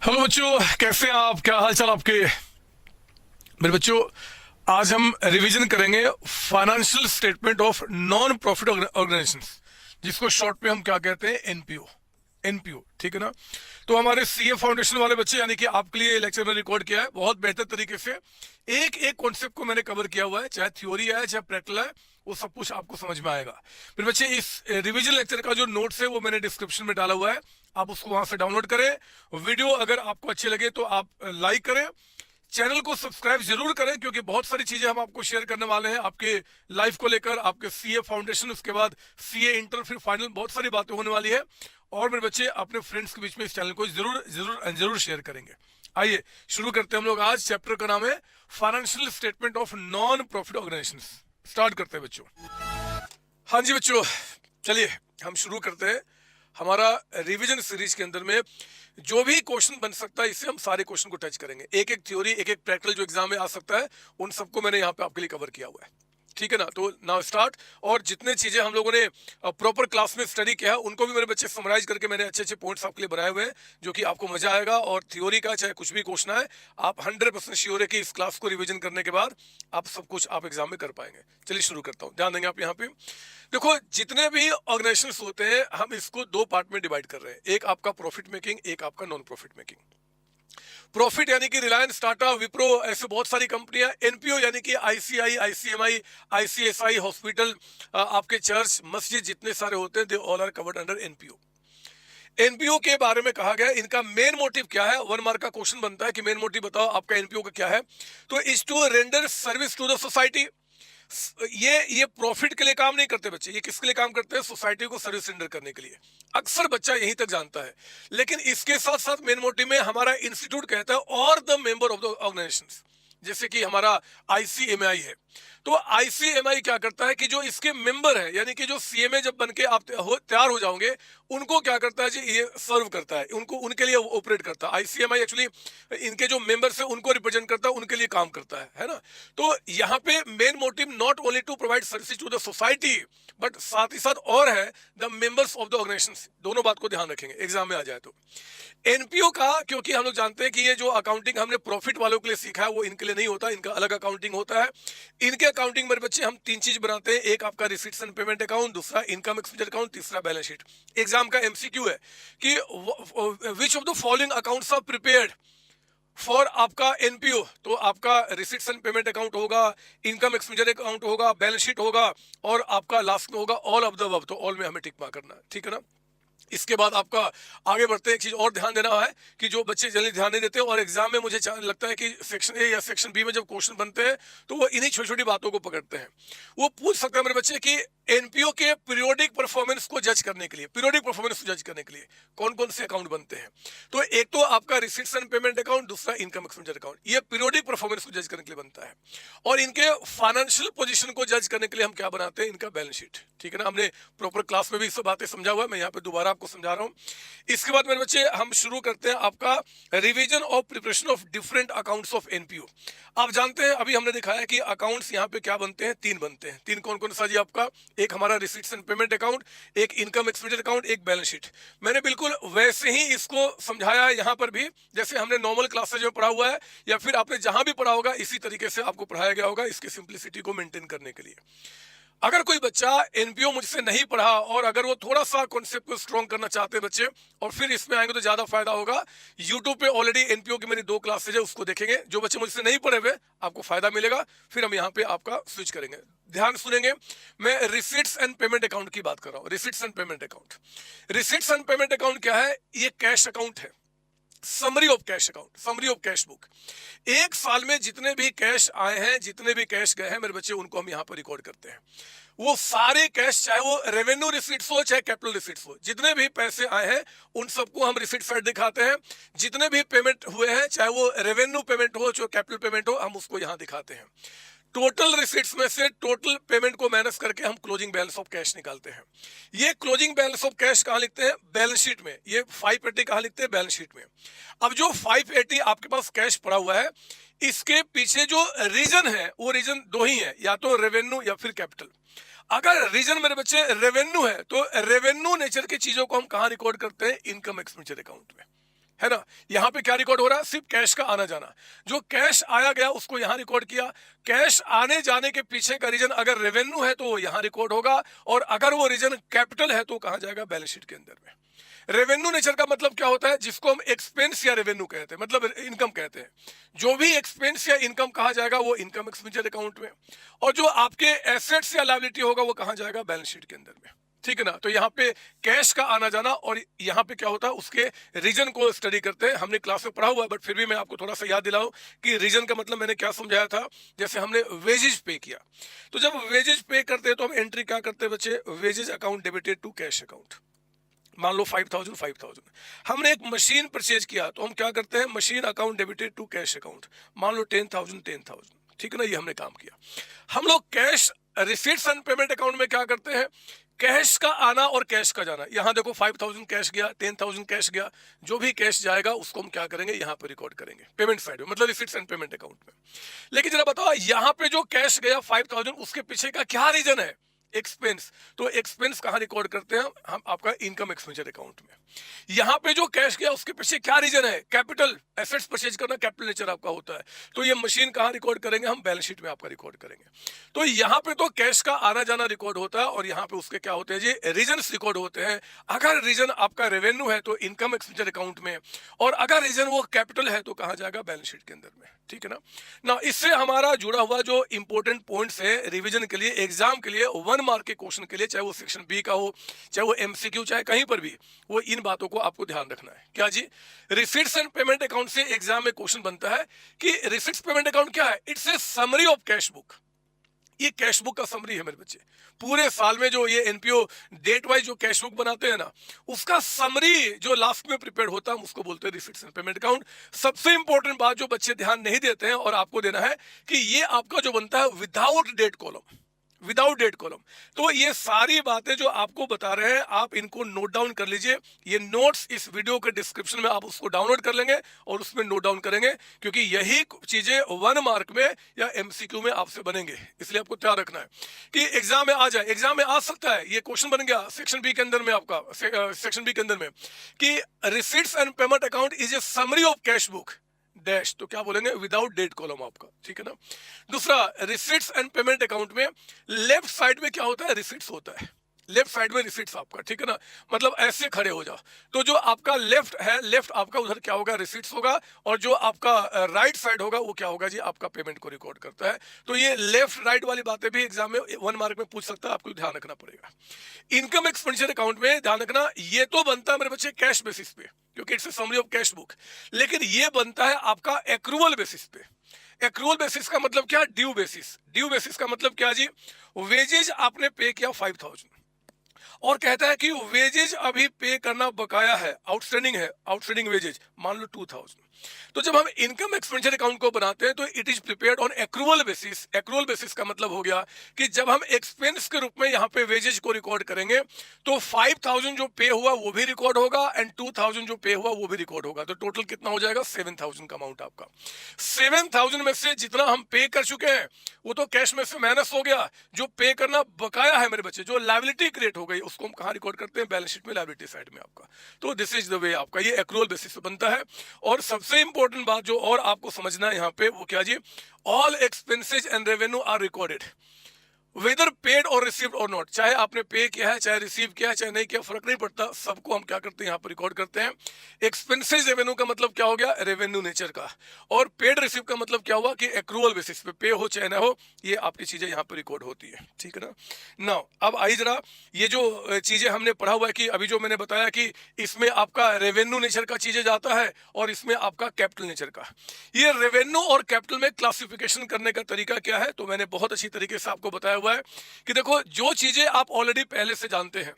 Hello बच्चों, कैसे हैं आप? क्या हाल चाल आपके? मेरे बच्चों, आज हम रिवीजन करेंगे financial statement of non profit organisations, जिसको शॉर्ट में हम क्या कहते हैं, एनपीओ। एनपीओ, ठीक है ना? तो हमारे सीए फाउंडेशन वाले बच्चे, यानी कि आपके लिए लेक्चर में रिकॉर्ड किया है बहुत बेहतर तरीके से। एक एक कॉन्सेप्ट को मैंने कवर किया हुआ है, चाहे थ्योरी है चाहे प्रैक्टिकल है, वो सब कुछ आपको समझ में आएगा। फिर बच्चे, इस रिवीजन लेक्चर का जो नोट्स है वो मैंने डिस्क्रिप्शन में डाला हुआ है, आप उसको वहां से डाउनलोड करें। वीडियो अगर आपको अच्छे लगे तो आप लाइक करें, चैनल को सब्सक्राइब जरूर करें, क्योंकि बहुत सारी चीजें हम आपको शेयर करने वाले हैं आपके लाइफ को लेकर, आपके सीए फाउंडेशन, उसके बाद सीए इंटर, फिर फाइनल, बहुत सारी बातें होने वाली है। और मेरे बच्चे, अपने फ्रेंड्स के बीच में इस चैनल को जरूर जरूर जरूर शेयर करेंगे। आइए शुरू करते हैं हम लोग। आज चैप्टर का नाम है financial statement of non profit organisation. Start करते हैं बच्चों। हाँ जी बच्चों, चलिए हम शुरू करते हैं। हमारा रिवीजन सीरीज के अंदर में जो भी क्वेश्चन बन सकता है, इससे हम सारे क्वेश्चन को टच करेंगे। एक एक थ्योरी, एक एक प्रैक्टिकल जो एग्जाम में आ सकता है, उन सबको मैंने यहाँ पे आपके लिए कवर किया हुआ है, ठीक है ना? तो नाउ स्टार्ट। और जितने चीजें हम लोगों ने प्रॉपर क्लास में स्टडी किया है, उनको भी मेरे बच्चे समराइज करके मैंने अच्छे अच्छे पॉइंट्स आपके लिए बनाए हुए हैं, जो कि आपको मजा आएगा। और थ्योरी का चाहे कुछ भी क्वेश्चन है, आप 100% श्योर है कि इस क्लास को रिवीजन करने के बाद आप सब कुछ आप एग्जाम में कर पाएंगे। चलिए शुरू करता हूँ, ध्यान देंगे आप यहाँ पे। देखो, जितने भी ऑर्गेनाइजेशंस होते हैं, हम इसको दो पार्ट में डिवाइड कर रहे हैं। एक आपका प्रॉफिट मेकिंग, एक आपका नॉन प्रॉफिट मेकिंग। प्रॉफिट यानी कि रिलायंस, टाटा, विप्रो, ऐसे बहुत सारी कंपनियां। एनपीओ यानी कि आईसीआई, आईसीएमआई, आईसीएसआई, हॉस्पिटल, आपके चर्च, मस्जिद, जितने सारे होते हैं, they all are covered under NPO. NPO के बारे में कहा गया, इनका मेन मोटिव क्या है? 1 मार्क का क्वेश्चन बनता है कि मेन मोटिव बताओ आपका एनपीओ का क्या है। तो is to render service to the society. ये प्रॉफिट के लिए काम नहीं करते बच्चे, ये किसके लिए काम करते हैं? सोसाइटी को सर्विस रेंडर करने के लिए। अक्सर बच्चा यहीं तक जानता है, लेकिन इसके साथ साथ मेन मोटिव में हमारा इंस्टीट्यूट कहता है और the member of the organization. जैसे कि हमारा आईसीएमआई है, तो आईसीएमआई क्या करता है कि जो इसके मेंबर है, यानी कि जो सीएमए जब बन के आप तैयार हो जाओगे, उनको क्या करता है जी? ये सर्व करता है, उनको, उनके लिए ऑपरेट करता है। आईसीएमआई एक्चुअली इनके जो मेंबर्स है उनको रिप्रेजेंट करता है, उनके लिए काम करता है ना? तो यहाँ पे main motive not only to provide service to the society, but साथ ही साथ और है the members of the organization. दोनों बात को ध्यान रखेंगे एग्जाम में आ जाए तो। एनपीओ का, क्योंकि हम लोग जानते हैं कि ये जो अकाउंटिंग हमने प्रॉफिट वालों के लिए सीखा है, वो इनके लिए नहीं होता, इनका अलग अकाउंटिंग होता है। इनके अकाउंटिंग मेरे बच्चे हम 3 चीज बनाते हैं। एक आपका रिसीट्स एंड पेमेंट अकाउंट, दूसरा इनकम एक्सपेंडिचर अकाउंट, तीसरा बैलेंस शीट। एग्जाम का एमसीक्यू है कि which of the following accounts are prepared for आपका एनपीओ। तो आपका रिसीट्स एंड पेमेंट अकाउंट होगा, इनकम एक्सपेंडिचर अकाउंट होगा, बैलेंस शीट होगा, और आपका लास्ट में होगा ऑल ऑफ द अबव। तो ऑल में हमें टिक मार्क करना है, ठीक है ना? इसके बाद आपका आगे बढ़ते हैं, एक चीज और ध्यान देना है कि जो बच्चे जल्दी ध्यान नहीं देते, और एग्जाम में मुझे लगता है कि सेक्शन ए या सेक्शन बी में जब क्वेश्चन बनते हैं, तो वो इन्हीं छोटी छोटी बातों को पकड़ते हैं। वो पूछ सकते हैं मेरे बच्चे कि एनपीओ के पीरियोडिक परफॉर्मेंस को जज करने के लिए, पीरियोडिक परफॉर्मेंस को जज करने के लिए कौन कौन से अकाउंट बनते हैं? तो एक तो आपका रिसीट्स एंड पेमेंट अकाउंट, दूसरा इनकम एक्सपेंडिचर अकाउंट। ये पीरियोडिक परफॉर्मेंस को जज करने के लिए बनता है। और इनके फाइनेंशियल पोजीशन को जज करने के लिए हम क्या बनाते हैं? इनका बैलेंस शीट, ठीक है ना? हमने प्रॉपर क्लास में भी सब बातें समझा हुआ है, मैं यहाँ पे दोबारा आपको समझा रहा हूँ। इसके बाद मेरे बच्चे हम शुरू करते हैं आपका revision of preparation of different accounts of NPO. आप जानते हैं, अभी हमने दिखाया कि अकाउंट्स यहाँ पे क्या बनते हैं, 3 बनते हैं। 3 कौन कौन सा जी? आपका एक हमारा रिसीट्स एंड पेमेंट अकाउंट, एक इनकम एक्सपेंडिचर अकाउंट, एक बैलेंस शीट। मैंने बिल्कुल वैसे ही इसको समझाया है यहाँ पर भी, जैसे हमने नॉर्मल क्लासेज में पढ़ा हुआ है, या फिर आपने जहां भी पढ़ा होगा इसी तरीके से आपको पढ़ाया गया होगा, इसकी सिंप्लिसिटी को मेंटेन करने के लिए। अगर कोई बच्चा एनपीओ मुझसे नहीं पढ़ा, और अगर वो थोड़ा सा कॉन्सेप्ट को स्ट्रॉन्ग करना चाहते हैं बच्चे, और फिर इसमें आएंगे तो ज्यादा फायदा होगा। यूट्यूब पे ऑलरेडी एनपीओ की मेरी 2 क्लासेज है, उसको देखेंगे। जो बच्चे मुझसे नहीं पढ़े हुए, आपको फायदा मिलेगा। फिर हम यहाँ पे आपका स्विच करेंगे, ध्यान सुनेंगे। मैं रिसीट्स एंड पेमेंट अकाउंट की बात कर रहा हूँ। Receipts and payment account, receipts and payment account क्या है? ये कैश अकाउंट है। Summary of cash account, summary of cash book. एक साल में जितने भी कैश आए हैं, जितने भी कैश गए हैं मेरे बच्चे, उनको हम यहाँ पर रिकॉर्ड करते हैं। वो सारे कैश, चाहे वो रेवेन्यू रिसीट्स हो चाहे कैपिटल रिसीट्स हो, जितने भी पैसे आए हैं उन सबको हम रिसीट साइड दिखाते हैं। जितने भी पेमेंट हुए हैं, चाहे वो रेवेन्यू पेमेंट हो चाहे कैपिटल पेमेंट हो, हम उसको यहाँ दिखाते हैं। टोटल रिसीट्स में से टोटल पेमेंट को माइनस करके हम क्लोजिंग बैलेंस ऑफ कैश निकालते हैं। ये क्लोजिंग बैलेंस ऑफ कैश कहाँ लिखते हैं? बैलेंस शीट में। ये 580 कहाँ लिखते हैं? बैलेंस शीट में। अब जो 580 आपके पास कैश पड़ा हुआ है, इसके पीछे जो रीजन है, वो रीजन 2 ही है, या तो रेवेन्यू या फिर कैपिटल। अगर रीजन मेरे बच्चे रेवेन्यू है, तो रेवेन्यू नेचर की चीजों को हम कहाँ रिकॉर्ड करते हैं? इनकम एक्सपेंडिचर अकाउंट में, है ना। यहाँ पे क्या रिकॉर्ड हो रहा है, सिर्फ कैश का आना जाना। जो कैश आया गया उसको यहाँ रिकॉर्ड किया। कैश आने जाने के पीछे का रीजन अगर रेवेन्यू है तो वो यहाँ रिकॉर्ड होगा, और अगर वो रीजन कैपिटल है तो कहाँ जाएगा, बैलेंस शीट के अंदर में। रेवेन्यू नेचर का मतलब क्या होता है, जिसको हम एक्सपेंस या रेवेन्यू कहते हैं, मतलब इनकम कहते हैं। जो भी एक्सपेंस या इनकम कहा जाएगा वो इनकम एक्सपेंडिचर अकाउंट में, और जो आपके एसेट्स या लायबिलिटी होगा वो कहाँ जाएगा, बैलेंस शीट के अंदर में। ठीक है ना। तो यहाँ पे कैश का आना जाना, और यहाँ पे क्या होता है उसके रीजन को स्टडी करते हैं। हमने क्लास में पढ़ा हुआ है, बट फिर भी मैं आपको थोड़ा सा याद दिलाऊं कि रीजन का मतलब मैंने क्या समझाया था। जैसे हमने वेजेज पे किया, तो जब वेजेज पे करते हैं तो हम एंट्री क्या करते हैं बच्चे, wages account debited to cash account. मान लो 5,000 हमने एक मशीन परचेज किया, तो हम क्या करते हैं, machine account debited to cash account. मान लो 10,000, ठीक है ना, ये हमने काम किया। हम लोग cash receipts and payment account में क्या करते हैं, कैश का आना और कैश का जाना। यहाँ देखो 5,000 कैश गया, 10,000 कैश गया, जो भी कैश जाएगा उसको हम क्या करेंगे, यहाँ पे रिकॉर्ड करेंगे पेमेंट साइड में, मतलब रिसीट्स एंड पेमेंट अकाउंट में। लेकिन जरा बताओ, यहाँ पे जो कैश गया 5,000, उसके पीछे का क्या रीजन है, एक्सपेंस। तो एक्सपेंस कहाँ रिकॉर्ड करते हैं हम, आपका इनकम एक्सपेंडिचर अकाउंट में। यहाँ पे जो कैश गया उसके पीछे क्या रीजन है, कैपिटल, एसेट्स परचेज करना कैपिटल नेचर आपका होता है। तो ये मशीन कहाँ रिकॉर्ड करेंगे हम, बैलेंस शीट में आपका रिकॉर्ड करेंगे। तो यहाँ पे तो कैश का आना जाना रिकॉर्ड होता है, और यहाँ पे उसके क्या होते हैं जी, रीजन रिकॉर्ड होते हैं। अगर रीजन आपका रेवेन्यू है तो इनकम एक्सपेंडिचर अकाउंट में, और अगर रीजन वो कैपिटल है तो कहाँ जाएगा, बैलेंस शीट के अंदर में। ठीक है ना। ना इससे हमारा जुड़ा हुआ जो इंपॉर्टेंट पॉइंट्स है रिवीजन के लिए, एग्जाम के लिए, 1 मार्क के क्वेश्चन के लिए, चाहे वो सेक्शन बी का हो, चाहे वो एमसीक्यू, चाहे कहीं पर भी, वो इन बातों को आपको ध्यान रखना है। क्या जी, रिसीट्स एंड पेमेंट अकाउंट से एग्जाम में क्वेश्चन बनता है कि रिसीट्स पेमेंट अकाउंट क्या है, it's a summary of cash book. ये कैश बुक का समरी है मेरे बच्चे। पूरे साल में जो ये एनपीओ डेट वाइज जो कैश बुक बनाते हैं ना, उसका समरी जो लास्ट में प्रिपेयर होता है, हम उसको बोलते हैं रिसीट्स एंड पेमेंट अकाउंट। सबसे इंपॉर्टेंट बात जो बच्चे ध्यान नहीं देते हैं और आपको देना है कि ये आपका जो बनता है without date column, without date column. तो ये सारी बातें जो आपको बता रहे हैं, आप इनको नोट डाउन कर लीजिए। ये नोट्स इस वीडियो के डिस्क्रिप्शन में आप उसको डाउनलोड कर लेंगे और उसमें नोट डाउन करेंगे, क्योंकि यही चीजें 1 मार्क में या एमसीक्यू में आपसे बनेंगे। इसलिए आपको ध्यान रखना है कि एग्जाम में आ जाए, एग्जाम में आ सकता है। ये क्वेश्चन बन गया सेक्शन बी के अंदर में, आपका सेक्शन बी के अंदर में, कि receipts and payment account is a summary of cash book dash, तो क्या बोलेंगे, विदाउट डेट कॉलम आपका। ठीक है ना। दूसरा, रिसीट्स एंड पेमेंट अकाउंट में लेफ्ट साइड में क्या होता है, रिसीट्स होता है। लेफ्ट साइड में रिसीट्स आपका, ठीक है ना, मतलब ऐसे खड़े हो जाओ, तो जो आपका लेफ्ट है, लेफ्ट आपका उधर क्या होगा, रिसीट्स होगा, और जो आपका राइट साइड होगा वो क्या होगा जी, आपका पेमेंट को रिकॉर्ड करता है। तो ये लेफ्ट राइट वाली बातें भी एग्जाम में 1 मार्क में पूछ सकता है, आपको ध्यान रखना पड़ेगा। इनकम एक्सपेंडिचर अकाउंट में ध्यान रखना, ये तो बनता है मेरे बच्चे कैश बेसिस पे, क्योंकि it's a summary of cash book, लेकिन ये बनता है आपका एक्रूवल बेसिस पे। एक्रूवल बेसिस का मतलब क्या, ड्यू बेसिस। ड्यू बेसिस का मतलब क्या जी, वेजेज आपने पे किया 5,000, और कहता है कि वेजेज अभी पे करना बकाया है, आउटस्टैंडिंग है, आउटस्टैंडिंग वेजेज मान लो 2,000। तो जब हम इनकम एक्सपेंडिचर अकाउंट को बनाते हैं तो it is prepared on accrual basis. Accrual basis का मतलब हो गया कि जब हम एक्सपेंस के रूप में यहाँ पे वेजेज को रिकॉर्ड करेंगे तो 5,000 जो पे हुआ वो भी रिकॉर्ड होगा, एंड 2,000 जो पे हुआ वो भी रिकॉर्ड होगा। तो टोटल कितना हो जाएगा, 7,000 का अमाउंट आपका। 7,000 में से जितना हम पे कर चुके हैं वो तो कैश में से माइनस हो गया, जो पे करना बकाया है मेरे बच्चे, जो लायबिलिटी क्रिएट हो गई, उसको हम कहाँ रिकॉर्ड करते हैं, बैलेंस शीट में, लायबिलिटी साइड में आपका। तो दिस इज द वे आपका ये एक्रूवल बेसिस पे बनता है। और सबसे इंपॉर्टेंट बात जो और आपको समझना है यहाँ पे वो क्या जी, all expenses and revenue are recorded whether paid और रिसीव्ड और नॉट। चाहे आपने पे किया है, चाहे रिसीव किया है, चाहे नहीं किया, फर्क नहीं पड़ता, सबको हम क्या करते हैं यहाँ पर रिकॉर्ड करते हैं। एक्सपेंसेज रेवेन्यू का मतलब क्या हो गया, रेवेन्यू नेचर का, और पेड रिसीव का मतलब क्या हुआ कि एक्रूवल बेसिस पे, पे हो चाहे ना हो, ये आपकी चीजें यहाँ पर रिकॉर्ड होती है। ठीक है ना। नाउ अब आई जरा ये जो चीजें हमने पढ़ा हुआ है कि अभी जो मैंने बताया कि इसमें आपका रेवेन्यू नेचर का चीजें जाता है और इसमें आपका कैपिटल नेचर का। ये रेवेन्यू और कैपिटल में क्लासिफिकेशन करने का तरीका क्या है, तो मैंने बहुत अच्छी तरीके से आपको बताया हुआ है कि देखो जो चीजें आप ऑलरेडी पहले से जानते हैं,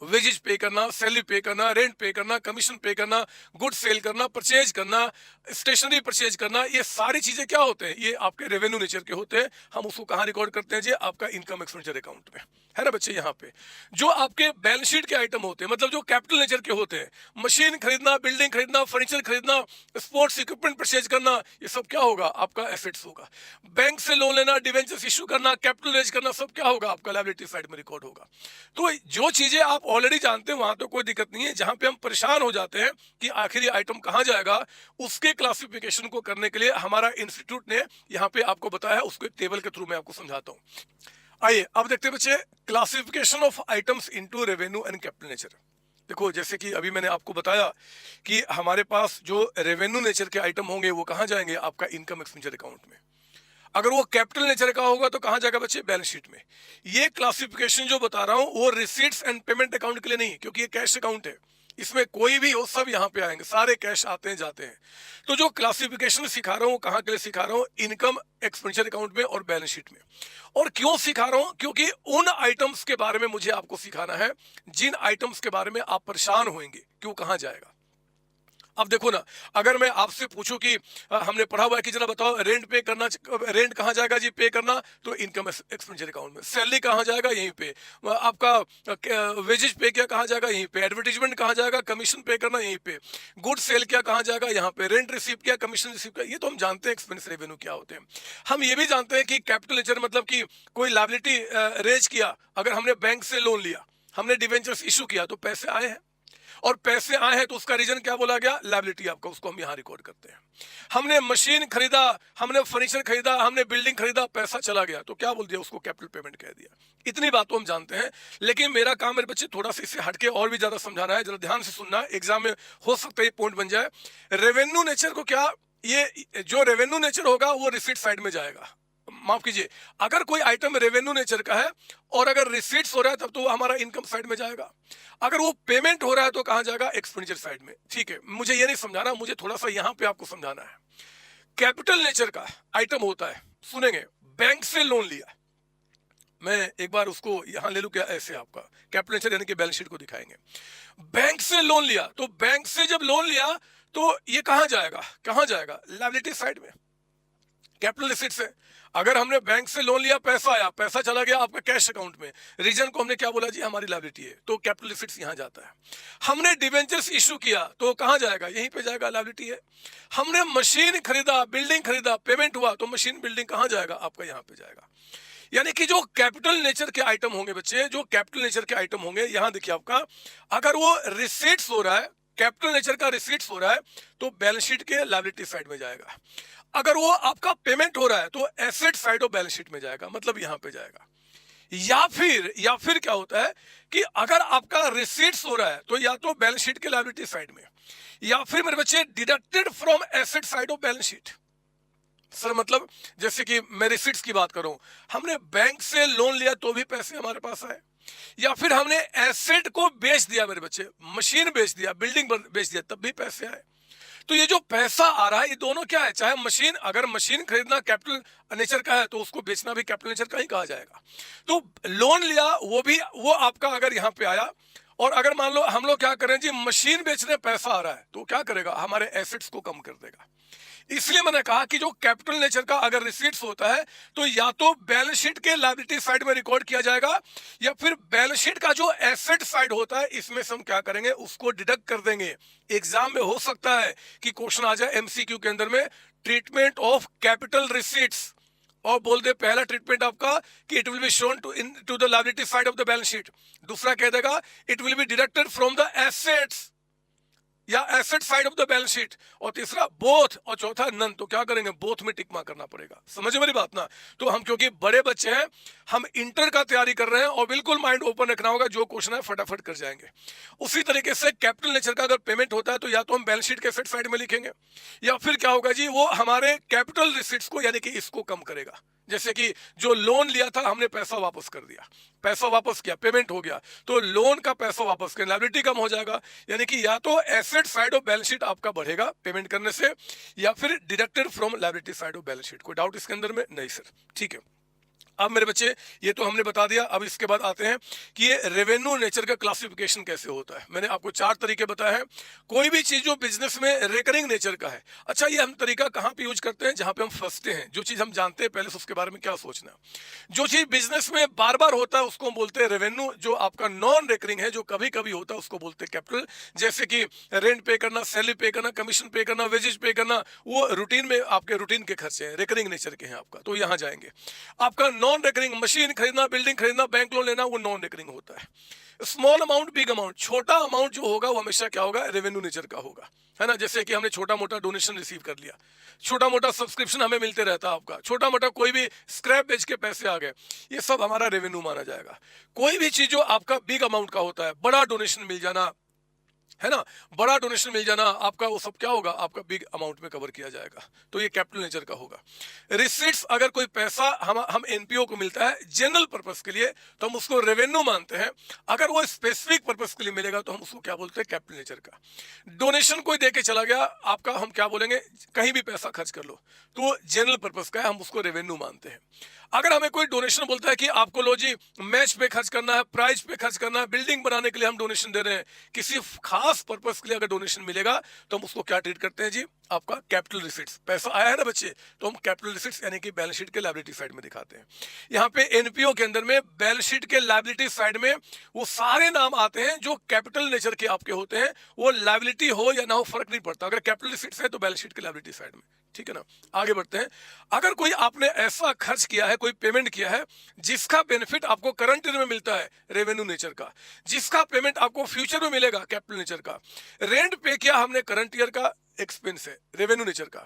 वेजेज पे करना, सैलरी पे करना, रेंट पे करना, कमीशन पे करना, गुड सेल करना, परचेज करना, स्टेशनरी परचेज करना, ये सारी चीजें क्या होते हैं, ये आपके रेवेन्यू नेचर के होते हैं। हम उसको कहाँ रिकॉर्ड करते हैं जी, आपका इनकम एक्सपेंडिचर अकाउंट में, है ना बच्चे। यहाँ पे जो आपके बैलेंस शीट के आइटम होते हैं, मतलब जो कैपिटल नेचर के होते हैं, मशीन खरीदना, बिल्डिंग खरीदना, फर्नीचर खरीदना, स्पोर्ट्स इक्विपमेंट परचेज करना, ये सब क्या होगा, आपका एसेट्स होगा। बैंक से लोन लेना, डिवेंचर्स इश्यू करना, कैपिटल रेज करना, सब क्या होगा, आपका लायबिलिटी साइड में रिकॉर्ड होगा। तो जो चीजें आप ऑलरेडी जानते हैं वहां तो कोई दिक्कत नहीं है। जहां पे हम परेशान हो जाते हैं कि आखिर ये आइटम कहां जाएगा, उसके क्लासिफिकेशन को करने के लिए हमारा इंस्टीट्यूट ने यहाँ पे आपको बताया, उसको एक टेबल के थ्रू मैं आपको समझाता हूँ। आइए अब देखते हैं बच्चे, classification of items into revenue and capital nature. देखो जैसे कि अभी मैंने आपको बताया कि हमारे पास जो रेवेन्यू नेचर के आइटम होंगे वो कहाँ जाएंगे, आपका इनकम एक्सपेंडिचर अकाउंट में। अगर वो कैपिटल नेचर का होगा तो कहाँ जाएगा बच्चे, बैलेंस शीट में। ये क्लासिफिकेशन जो बता रहा हूँ वो रिसीट्स एंड पेमेंट अकाउंट के लिए नहीं, क्योंकि ये कैश अकाउंट है, इसमें कोई भी हो सब यहाँ पे आएंगे, सारे कैश आते हैं जाते हैं। तो जो क्लासिफिकेशन सिखा रहा हूँ कहाँ के लिए सिखा रहा हूँ, इनकम एक्सपेंडिचर अकाउंट में और बैलेंस शीट में। और क्यों सिखा रहा हूँ, क्योंकि उन आइटम्स के बारे में मुझे आपको सिखाना है जिन आइटम्स के बारे में आप परेशान होंगे क्यों कहाँ जाएगा। अब देखो ना, अगर मैं आपसे पूछूं कि हमने पढ़ा हुआ है कि जरा बताओ रेंट पे करना, रेंट कहाँ जाएगा जी पे करना, तो इनकम एक्सपेंडिचर अकाउंट में। सैलरी कहाँ जाएगा, यहीं पे। आपका वेजेज पे क्या कहाँ जाएगा, यहीं पे। एडवर्टीजमेंट कहाँ जाएगा, कमीशन पे करना, यहीं पे। गुड सेल क्या कहाँ जाएगा, यहाँ पे। रेंट रिसीव क्या, कमीशन रिसीव क्या, ये तो हम जानते हैं एक्सपेंस रेवेन्यू क्या होते हैं। हम ये भी जानते हैं कि कैपिटल नेचर मतलब कि कोई लायबिलिटी रेज किया, अगर हमने बैंक से लोन लिया, हमने डिवेंचर्स इशू किया तो पैसे आए हैं, और पैसे आए हैं तो उसका रीजन क्या बोला गया, लायबिलिटी आपका, उसको हम यहां रिकॉर्ड करते हैं। हमने मशीन खरीदा, हमने फर्नीचर खरीदा, हमने बिल्डिंग खरीदा, पैसा चला गया तो क्या बोल दिया, उसको कैपिटल पेमेंट कह दिया। इतनी बात तो हम जानते हैं, लेकिन मेरा काम मेरे बच्चे थोड़ा सा इससे हटके और भी ज्यादा समझाना है, जरा ध्यान से सुनना, एग्जाम में हो सकता है ये पॉइंट बन जाए। रेवेन्यू नेचर को क्या, ये जो रेवेन्यू नेचर होगा वो रिसीट साइड में जाएगा। माफ कीजिए, अगर कोई आइटम रेवेन्यू नेचर का है और अगर रिसीट्स हो रहा है तब तो वो हमारा इनकम साइड में जाएगा। अगर वो पेमेंट हो रहा है तो कहां जाएगा, एक्सपेंडिचर साइड में। ठीक है, मुझे ये नहीं समझाना, मुझे थोड़ा सा यहां पे आपको समझाना है। कैपिटल नेचर का आइटम होता है, सुनेंगे, बैंक से लोन लिया, मैं एक बार उसको यहां ले लूं क्या, ऐसे आपका कैपिटल नेचर यानी कि बैलेंस शीट को दिखाएंगे। बैंक से लोन लिया, तो बैंक से जब लोन लिया तो ये कहां जाएगा, कहां जाएगा, लायबिलिटी साइड में। कैपिटल रिसीट्स है, अगर हमने बैंक से लोन लिया, पैसा आया, पैसा चला गया आपका कैश अकाउंट में, रीजन को हमने क्या बोला जी, हमारी लायबिलिटी है, तो कैपिटल रिसीट्स यहां जाता है। हमने डिवेंचर्स इशू किया तो कहां जाएगा, यहीं पे जाएगा, लायबिलिटी है। हमने मशीन खरीदा, बिल्डिंग खरीदा, पेमेंट हुआ तो मशीन बिल्डिंग कहां जाएगा, आपका यहां पे जाएगा। यानी कि जो कैपिटल नेचर के आइटम होंगे बच्चे, जो कैपिटल नेचर के आइटम होंगे, यहां देखिए आपका, अगर वो रिसीट्स हो रहा है, कैपिटल नेचर का रिसीट्स हो रहा है तो बैलेंस शीट के लायबिलिटी साइड में जाएगा। अगर वो आपका पेमेंट हो रहा है तो asset side of balance sheet में जाएगा, मतलब यहां पे जाएगा। या फिर क्या होता है कि अगर आपका रिसीट्स हो रहा है तो या तो बैलेंस शीट के लायबिलिटी साइड में, या फिर मेरे बच्चे deducted from asset side of balance sheet. Sir मतलब जैसे कि मैं रिसीट्स की बात करूं, हमने बैंक से लोन लिया तो भी पैसे हमारे पास आए, या फिर हमने एसेट को बेच दिया मेरे बच्चे, मशीन बेच दिया, बिल्डिंग बेच दिया, तब भी पैसे आए। तो ये जो पैसा आ रहा है ये दोनों क्या है, चाहे मशीन, अगर मशीन खरीदना कैपिटल नेचर का है तो उसको बेचना भी कैपिटल नेचर का ही कहा जाएगा। तो लोन लिया वो भी, वो आपका अगर यहाँ पे आया, और अगर मान लो हम लोग क्या करें जी, मशीन बेचने पैसा आ रहा है तो क्या करेगा, हमारे एसेट्स को कम कर देगा। इसलिए मैंने कहा कि जो कैपिटल नेचर का अगर रिसीट्स होता है तो या तो बैलेंस शीट के लायबिलिटी साइड में रिकॉर्ड किया जाएगा, या फिर बैलेंस शीट का जो एसेट साइड होता है इसमें से हम क्या करेंगे, उसको डिडक्ट कर देंगे। एग्जाम में हो सकता है कि क्वेश्चन आ जाए एमसीक्यू के अंदर में, ट्रीटमेंट ऑफ कैपिटल रिसीट्स, और बोल दे पहला ट्रीटमेंट आपका कि it will be shown to the liability side of the balance sheet, दूसरा कह देगा it will be deducted from the assets या asset side of the balance sheet, और तीसरा बोथ, और चौथा नन। तो क्या करेंगे, बोथ में टिक मार्क करना पड़ेगा। समझे मेरी बात ना। तो हम क्योंकि बड़े बच्चे हैं, हम इंटर का तैयारी कर रहे हैं और बिल्कुल माइंड ओपन रखना होगा, जो क्वेश्चन है फटाफट कर जाएंगे। उसी तरीके से कैपिटल नेचर का अगर पेमेंट होता है तो या तो हम बैलेंस शीट के एसेट साइड में लिखेंगे, या फिर क्या होगा जी, वो हमारे कैपिटल रिसीट्स को यानी कि इसको कम करेगा। जैसे कि जो लोन लिया था हमने पैसा वापस कर दिया, पैसा वापस किया, पेमेंट हो गया, तो लोन का पैसा वापस किया, लायबिलिटी कम हो जाएगा। यानी कि या तो asset side of balance sheet आपका बढ़ेगा पेमेंट करने से, या फिर deducted from liability side of balance sheet. कोई डाउट इसके अंदर में? नहीं सर, ठीक है। अब मेरे बच्चे ये तो हमने बता दिया, अब इसके बाद आते हैं कि ये रेवेन्यू नेचर का क्लासिफिकेशन कैसे होता है। मैंने आपको 4 तरीके बताए हैं। कोई भी चीज जो बिजनेस में रिकरिंग नेचर का है, अच्छा ये हम तरीका कहाँ पे यूज करते हैं, जहां पे हम फंसते हैं। जो चीज हम जानते हैं पहले से उसके बारे में क्या सोचना। जो चीज बिजनेस में बार बार होता है उसको हम बोलते हैं रेवेन्यू, जो आपका नॉन रिकरिंग है, जो कभी कभी होता है, उसको बोलते हैं कैपिटल। जैसे कि रेंट पे करना, सैलरी पे करना, कमीशन पे करना, वेजेज पे करना, वो रूटीन में आपके रूटीन के खर्चे हैं, रिकरिंग नेचर के हैं आपका, तो यहाँ जाएंगे। आपका नॉन रिकरिंग, मशीन खरीदना, बिल्डिंग खरीदना, बैंक लोन लेना, वो नॉन रिकरिंग होता है। स्मॉल अमाउंट, बिग अमाउंट, छोटा अमाउंट जो होगा वो हमेशा क्या होगा, रेवेन्यू नेचर का होगा, है ना। जैसे कि हमने छोटा मोटा डोनेशन रिसीव कर लिया, छोटा मोटा सब्सक्रिप्शन हमें मिलते रहता है आपका, छोटा मोटा कोई भी स्क्रैप बेच के पैसे आ गए, ये सब हमारा रेवेन्यू माना जाएगा। कोई भी चीज जो आपका बिग अमाउंट का होता है, बड़ा डोनेशन मिल जाना, है ना, बड़ा डोनेशन मिल जाना आपका, वो सब क्या होगा, आपका बिग अमाउंट में कवर किया जाएगा। तो ये कैपिटल नेचर का होगा। रिसीट्स, अगर कोई पैसा हम एनपीओ को मिलता है जनरल पर्पस के लिए तो हम उसको रेवेन्यू मानते हैं। अगर वो स्पेसिफिक पर्पस के लिए मिलेगा तो हम उसको क्या बोलते हैं, कैपिटल नेचर का। डोनेशन कोई देके चला गया आपका, हम क्या बोलेंगे, कहीं भी पैसा खर्च कर लो, तो जनरल पर्पस का है, हम उसको रेवेन्यू मानते हैं। अगर हमें कोई डोनेशन बोलता है कि आपको लो जी मैच पे खर्च करना है, प्राइज पे खर्च करना है, बिल्डिंग बनाने के लिए हम डोनेशन दे रहे हैं, किसी खास पर्पस के लिए अगर डोनेशन मिलेगा तो हम उसको क्या ट्रीट करते हैं जी, आपका कैपिटल रिसीट्स। पैसा आया है ना बच्चे, तो हम कैपिटल रिसीट्स यानी कि बैलेंस शीट के लायबिलिटी साइड में दिखाते हैं। यहाँ पे एनपीओ के अंदर में बैलेंस शीट के लायबिलिटी साइड में वो सारे नाम आते हैं जो कैपिटल नेचर के आपके होते हैं, वो लायबिलिटी हो या ना हो फर्क नहीं पड़ता, अगर कैपिटल रिसीट्स है तो बैलेंस शीट के लायबिलिटी साइड में, ठीक है ना। आगे बढ़ते हैं। अगर कोई आपने ऐसा खर्च किया है, कोई पेमेंट किया है जिसका बेनिफिट आपको करंट ईयर में मिलता है, रेवेन्यू नेचर का, जिसका पेमेंट आपको फ्यूचर में मिलेगा, कैपिटल नेचर का। रेंट पे किया हमने, करंट ईयर का एक्सपेंस है, रेवेन्यू नेचर का।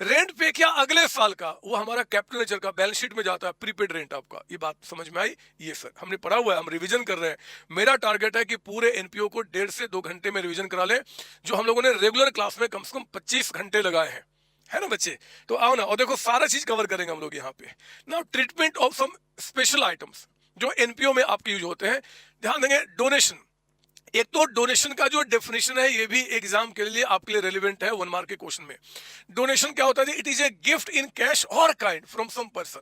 रेंट पे किया अगले साल का, वो हमारा कैपिटल नेचर का, बैलेंस शीट में जाता है, प्रीपेड रेंट आपका। ये बात समझ में आई? ये सर हमने पढ़ा हुआ है, हम रिवीजन कर रहे हैं। मेरा टारगेट है कि पूरे एनपीओ को 1.5 से 2 घंटे में रिवीजन करा लें, जो हम लोगों ने रेगुलर क्लास में कम से कम 25 घंटे लगाए हैं, है ना बच्चे। तो आओ ना, और देखो सारा चीज कवर करेंगे हम लोग यहाँ पे ना। Treatment of some special items जो एनपीओ में आपके यूज होते हैं, ध्यान देंगे। डोनेशन, एक तो डोनेशन का जो डेफिनेशन है ये भी एग्जाम के लिए आपके लिए रेलिवेंट है, 1 मार्क के क्वेश्चन में। डोनेशन क्या होता है? It is a gift in cash और kind from some person.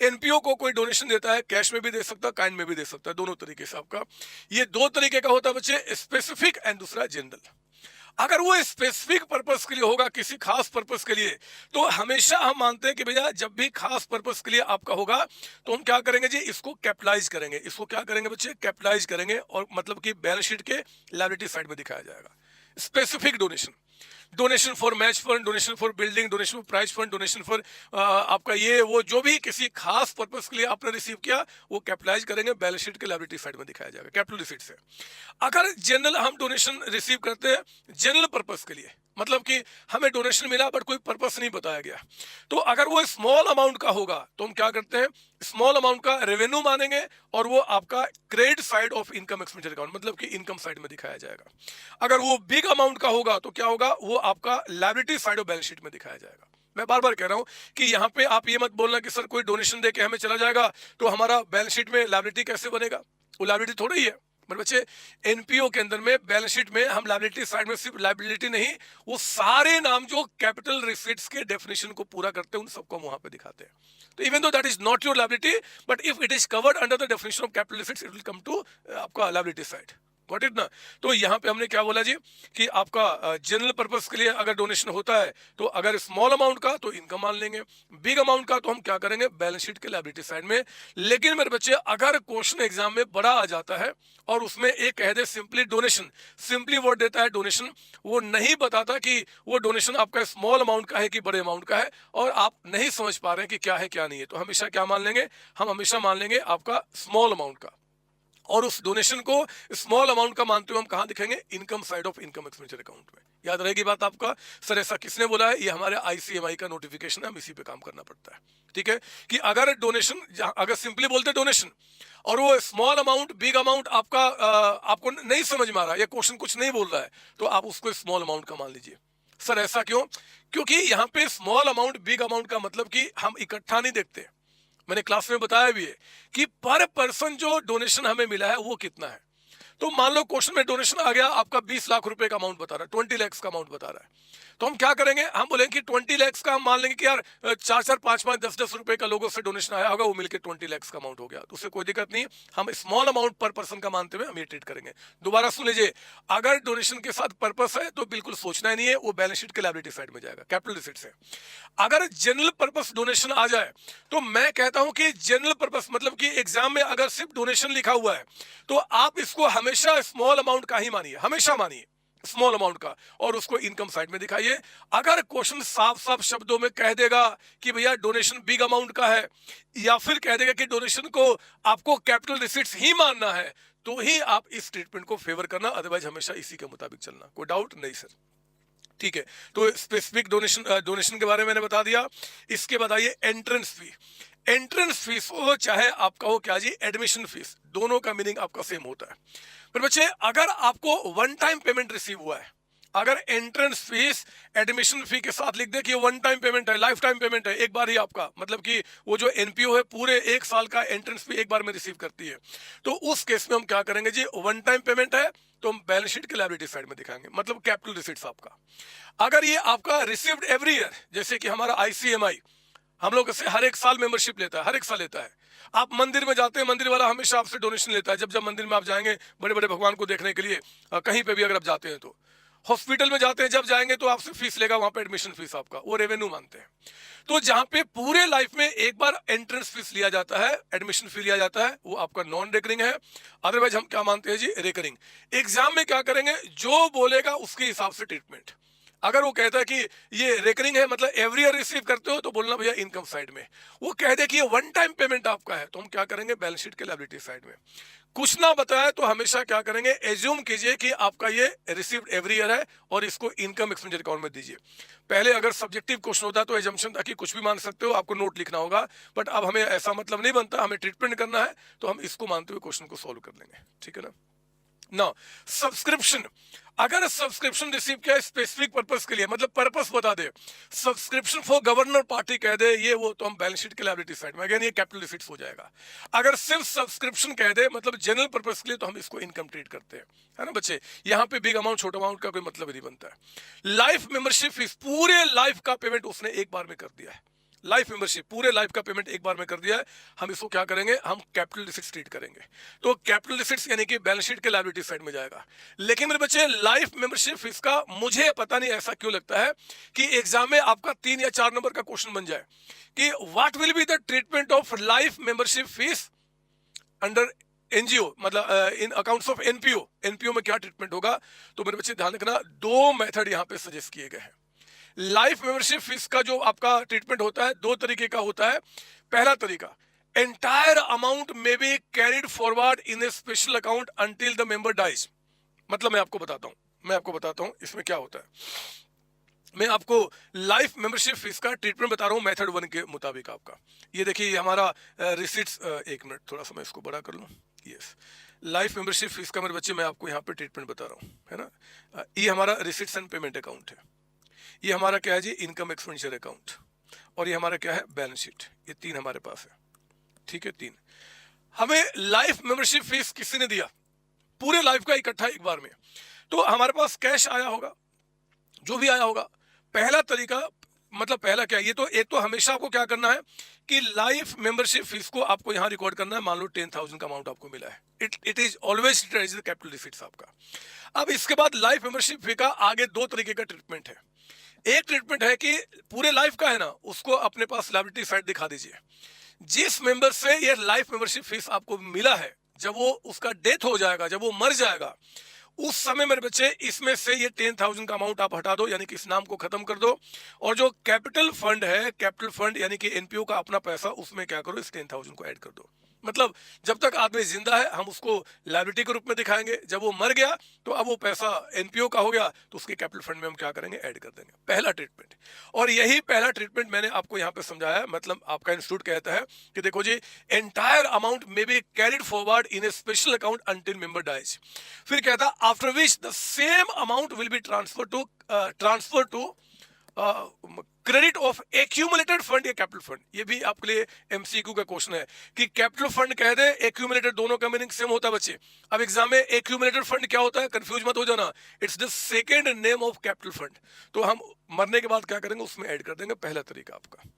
NPO को कोई डोनेशन देता है, कैश में भी दे सकता है, काइंड में भी दे सकता है, दोनों तरीके से आपका। ये 2 तरीके का होता है बच्चे, स्पेसिफिक एंड दूसरा जनरल। अगर वो स्पेसिफिक पर्पस के लिए होगा, किसी खास पर्पस के लिए, तो हमेशा हम मानते हैं कि भैया जब भी खास पर्पस के लिए आपका होगा तो हम क्या करेंगे जी, इसको कैपिटलाइज करेंगे। इसको क्या करेंगे बच्चे, कैपिटलाइज करेंगे, और मतलब कि बैलेंस शीट के लायबिलिटी साइड में दिखाया जाएगा। Specific donation, donation for match fund, donation for building, donation for prize fund, donation for आपका ये वो जो भी किसी खास पर्पस के लिए आपने रिसीव किया, वो कैपिटलाइज करेंगे, बैलेंस शीट के लायबिलिटी साइड में दिखाया जाएगा, कैपिटल रिसीट से। अगर जनरल हम डोनेशन रिसीव करते हैं जनरल पर्पस के लिए, मतलब कि हमें डोनेशन मिला बट कोई पर्पस नहीं बताया गया, तो अगर वो स्मॉल अमाउंट का होगा तो हम क्या करते हैं, स्मॉल अमाउंट का रेवेन्यू मानेंगे और वो आपका credit side of income expenditure account, मतलब कि इनकम साइड में दिखाया जाएगा। अगर वो बिग अमाउंट का होगा तो क्या होगा, वो आपका liability side of balance sheet में दिखाया जाएगा। मैं बार बार कह रहा हूं कि यहाँ पे आप ये मत बोलना कि सर कोई डोनेशन दे के हमें चला जाएगा तो हमारा बैलेंस शीट में लायबिलिटी कैसे बनेगा, वो लायबिलिटी थोड़ा ही है। मेरे बच्चे, एनपीओ के अंदर में बैलेंस शीट में हम लायबिलिटी साइड में सिर्फ लायबिलिटी नहीं, वो सारे नाम जो कैपिटल रिसीट्स के डेफिनेशन को पूरा करते हैं उन सबको हम वहां पे दिखाते हैं। तो even though that is not your liability, but if it is covered under the definition of capital receipts, it will come to आपका लायबिलिटी साइड। गॉट इट ना। तो यहाँ पे हमने क्या बोला जी कि आपका जनरल पर्पस के लिए अगर डोनेशन होता है तो अगर स्मॉल अमाउंट का तो इनकम मान लेंगे, बिग अमाउंट का तो हम क्या करेंगे, बैलेंस शीट के लायबिलिटी साइड में। लेकिन मेरे बच्चे, अगर क्वेश्चन एग्जाम में बड़ा आ जाता है और उसमें एक कह दे सिंपली डोनेशन, सिंपली वर्ड देता है डोनेशन, वो नहीं बताता कि वो डोनेशन आपका स्मॉल अमाउंट का है कि बड़े अमाउंट का है, और आप नहीं समझ पा रहे हैं कि क्या है क्या नहीं है, तो हमेशा क्या मान लेंगे, हम हमेशा मान लेंगे आपका स्मॉल अमाउंट का। और उस डोनेशन को स्मॉल अमाउंट का मानते हुए हम कहां दिखेंगे, income side of income expenditure account में। याद रहेगी बात आपका। सर ऐसा किसने बोला है? ये हमारे आईसीएमआई का नोटिफिकेशन है, हम इसी पे काम करना पड़ता है। ठीक है कि अगर डोनेशन, अगर सिंपली बोलते डोनेशन और वो स्मॉल अमाउंट बिग अमाउंट आपका आपको नहीं समझ में आ रहा, या क्वेश्चन कुछ नहीं बोल रहा है, तो आप उसको स्मॉल अमाउंट का मान लीजिए। सर ऐसा क्यों? क्योंकि यहाँ पे स्मॉल अमाउंट बिग अमाउंट का मतलब कि हम इकट्ठा नहीं देखते। मैंने क्लास में बताया भी है कि पर पर्सन जो डोनेशन हमें मिला है वो कितना है। तो मान लो क्वेश्चन में डोनेशन आ गया आपका 20 लाख रुपए का अमाउंट बता रहा है, 20 लाख का अमाउंट बता रहा है, तो हम क्या करेंगे, हम बोलेंगे कि 20 लाख का हम मान लेंगे कि यार 4-4, 5-5, 10-10 रुपए का लोगों से डोनेशन आया होगा, वो मिलकर 20 लाख का अमाउंट हो गया, तो उससे कोई दिक्कत नहीं। हम स्मॉल अमाउंट पर पर्सन का मानते हुए हम ये ट्रीट करेंगे। दोबारा सुन लीजिए, अगर डोनेशन के साथ पर्पस है तो बिल्कुल सोचना ही नहीं है, वो बैलेंस शीट के लायबिलिटी साइड में जाएगा, कैपिटल रिसीट से। अगर जनरल पर्पस डोनेशन आ जाए तो मैं कहता हूं कि जनरल पर्पस मतलब कि एग्जाम में अगर सिर्फ डोनेशन लिखा हुआ है तो आप इसको हमेशा स्मॉल अमाउंट का ही मानिए, हमेशा मानिए। स्मॉल अमाउंट का, और उसको इनकम साइड में दिखाइए। अगर क्वेश्चन साफ साफ शब्दों में कह देगा कि भैया डोनेशन बिग अमाउंट का है, या फिर कह देगा कि डोनेशन को आपको कैपिटल रिसीट्स ही मानना है, तो ही आप इस ट्रीटमेंट को फेवर करना, अदरवाइज हमेशा इसी के मुताबिक चलना। कोई डाउट नहीं सर? ठीक है, तो स्पेसिफिक डोनेशन के बारे में मैंने बता दिया। इसके बाद आइए एंट्रेंस फी। एंट्रेंस फीस हो चाहे आपका हो क्या जी एडमिशन फीस, दोनों का मीनिंग आपका सेम होता है। पर बच्चे अगर आपको वन टाइम पेमेंट रिसीव हुआ है, अगर एंट्रेंस फीस एडमिशन फी के साथ लिख दे कि वन टाइम पेमेंट है, लाइफ टाइम पेमेंट है, एक बार ही आपका, मतलब कि वो जो एनपीओ है पूरे एक साल का एंट्रेंस फी एक बार में रिसीव करती है, तो उस केस में हम क्या करेंगे जी, वन टाइम पेमेंट है तो हम बैलेंस शीट के लायबिलिटी साइड में दिखाएंगे, मतलब कैपिटल रिसीट्स आपका। अगर ये आपका रिसीव्ड एवरी ईयर, जैसे कि हमारा आईसीएमआई हम लोग से हर एक साल मेंबरशिप लेता है, हर एक साल लेता है। आप मंदिर में जाते हैं, मंदिर वाला हमेशा आपसे डोनेशन लेता है, जब जब मंदिर में आप जाएंगे बड़े बड़े भगवान को देखने के लिए, कहीं पे भी अगर आप जाते हैं तो। हॉस्पिटल में जाते हैं जब जाएंगे तो आपसे फीस लेगा, वहां पे एडमिशन फीस आपका, वो रेवेन्यू मानते हैं। तो जहां पे पूरे लाइफ में एक बार एंट्रेंस फीस लिया जाता है, एडमिशन फी लिया जाता है, वो आपका नॉन रेकरिंग है। अदरवाइज हम क्या मानते हैं जी, रेकरिंग। एग्जाम में क्या करेंगे, जो बोलेगा उसके हिसाब से ट्रीटमेंट। अगर वो कहता है कि ये रेकरिंग है, मतलब एवरी ईयर रिसीव करते हो, तो बोलना भैया इनकम साइड में। वो कह दे कि ये वन टाइम पेमेंट आपका है, तो हम क्या करेंगे, बैलेंस शीट के लायबिलिटी साइड में। कुछ ना बताया तो हमेशा क्या करेंगे, एज्यूम कीजिए कि आपका ये रिसीव्ड एवरी ईयर है और इसको इनकम एक्सपेंडिचर अकाउंट में दीजिए। पहले अगर सब्जेक्टिव क्वेश्चन होता तो एजम्पशन था कि कुछ भी मान सकते हो, आपको नोट लिखना होगा, बट अब हमें ऐसा मतलब नहीं बनता, हमें ट्रीटमेंट करना है, तो हम इसको मानते हुए क्वेश्चन को सॉल्व कर लेंगे। ठीक है ना? ना सब्सक्रिप्शन, अगर सब्सक्रिप्शन रिसीव किया स्पेसिफिक पर्पस के लिए, मतलब पर्पस बता दे, सब्सक्रिप्शन फॉर गवर्नर पार्टी कह दे ये वो, तो हम बैलेंस शीट के लायबिलिटी साइड में, अगेन ये कैपिटल रिसीट्स हो जाएगा। अगर सिर्फ सब्सक्रिप्शन कह दे मतलब जनरल पर्पस के लिए, तो हम इसको इनकम ट्रीट करते हैं, है ना बच्चे। यहाँ पे बिग अमाउंट छोटा अमाउंट का कोई मतलब नहीं बनता है। लाइफ मेंबरशिप फीस, पूरे लाइफ का पेमेंट उसने एक बार में कर दिया है, लाइफ मेंबरशिप पूरे लाइफ का पेमेंट एक बार में कर दिया है, हम इसको क्या करेंगे, हम कैपिटल रिसीट्स ट्रीट करेंगे। तो कैपिटल रिसीट्स यानी कि बैलेंस शीट के लायबिलिटी साइड में जाएगा। लेकिन मेरे बच्चे लाइफ मेंबरशिप फीस का मुझे पता नहीं ऐसा क्यों लगता है कि एग्जाम में आपका 3 या 4 नंबर का क्वेश्चन बन जाए कि what will be the treatment of life membership fees under NGO, मतलब इन अकाउंट्स ऑफ एनपीओ। एनपीओ में क्या ट्रीटमेंट होगा, तो मेरे बच्चे ध्यान रखना, 2 मेथड यहाँ पे सजेस्ट किए गए हैं। लाइफ मेंबरशिप फीस का जो आपका ट्रीटमेंट होता है 2 तरीके का होता है। पहला तरीका, entire amount may be carried forward in a special account until the member dies. मतलब मैं आपको बताता हूं इसमें क्या होता है। मैं आपको लाइफ मेंबरशिप फीस का ट्रीटमेंट बता रहा हूं मेथड 1 के मुताबिक आपका। ये देखिए हमारा रिसीट्स, एक मिनट थोड़ा सा मैं इसको बड़ा कर लूं। यस, लाइफ मेंबरशिप फीस का मेरे बच्चे मैं आपको यहाँ पे ट्रीटमेंट बता रहा हूँ, है ना। ये हमारा रिसीट्स एंड पेमेंट अकाउंट है, ये हमारा क्या है जी, इनकम एक्सपेंडिचर अकाउंट, और ये हमारा क्या है, बैलेंस शीट। ये 3 हमारे पास है, ठीक है। 3 हमें लाइफ मेंबरशिप फीस किसी ने दिया, पूरे लाइफ का इकट्ठा एक बार में, तो हमारे पास कैश आया होगा, जो भी आया होगा। पहला तरीका, मतलब पहला क्या है, ये तो एक तो हमेशा आपको क्या करना है कि लाइफ मेंबरशिप फीस को आपको यहां रिकॉर्ड करना है। मान लो 10,000 का अमाउंट आपको मिला है, it is always capital receipts आपका। अब इसके बाद लाइफ मेंबरशिप फी का आगे 2 तरीके का ट्रीटमेंट है। एक ट्रीटमेंट है कि पूरे लाइफ का है ना, उसको अपने पास लायबिलिटी साइड दिखा दीजिए। जिस मेंबर से ये लाइफ मेंबरशिप फीस आपको मिला है, जब वो उसका डेथ हो जाएगा, जब वो मर जाएगा, उस समय मेरे बच्चे इसमें से ये 10,000 का अमाउंट आप हटा दो, यानी कि इस नाम को खत्म कर दो, और जो कैपिटल फंड है, कैपिटल फंड यानी कि एनपीओ का अपना पैसा, उसमें क्या करो, इस 10,000 को ऐड कर दो। मतलब जब तक आदमी जिंदा है हम उसको लायबिलिटी के रूप में दिखाएंगे, जब वो मर गया तो अब वो पैसा एनपीओ का हो गया, तो उसके कैपिटल फंड में हम क्या करेंगे, ऐड कर देंगे। पहला ट्रीटमेंट, और यही पहला ट्रीटमेंट मैंने आपको यहाँ पे समझाया। मतलब आपका इंस्टीट्यूट कहता है कि देखो जी, entire amount may be carried forward in a special account until member dies. फिर कहता है after which the same amount will be transfer to credit of accumulated fund या कैपिटल फंड। ये भी आपके लिए एमसीक्यू का क्वेश्चन है कि कैपिटल फंड कह दे, एक्यूमुलेटेड, दोनों का मीनिंग सेम होता है बच्चे। अब एग्जाम में एक्यूमुलेटेड फंड क्या होता है, कंफ्यूज मत हो जाना, it's the second name of capital fund. तो हम मरने के बाद क्या करेंगे, उसमें ऐड कर देंगे। पहला तरीका आपका।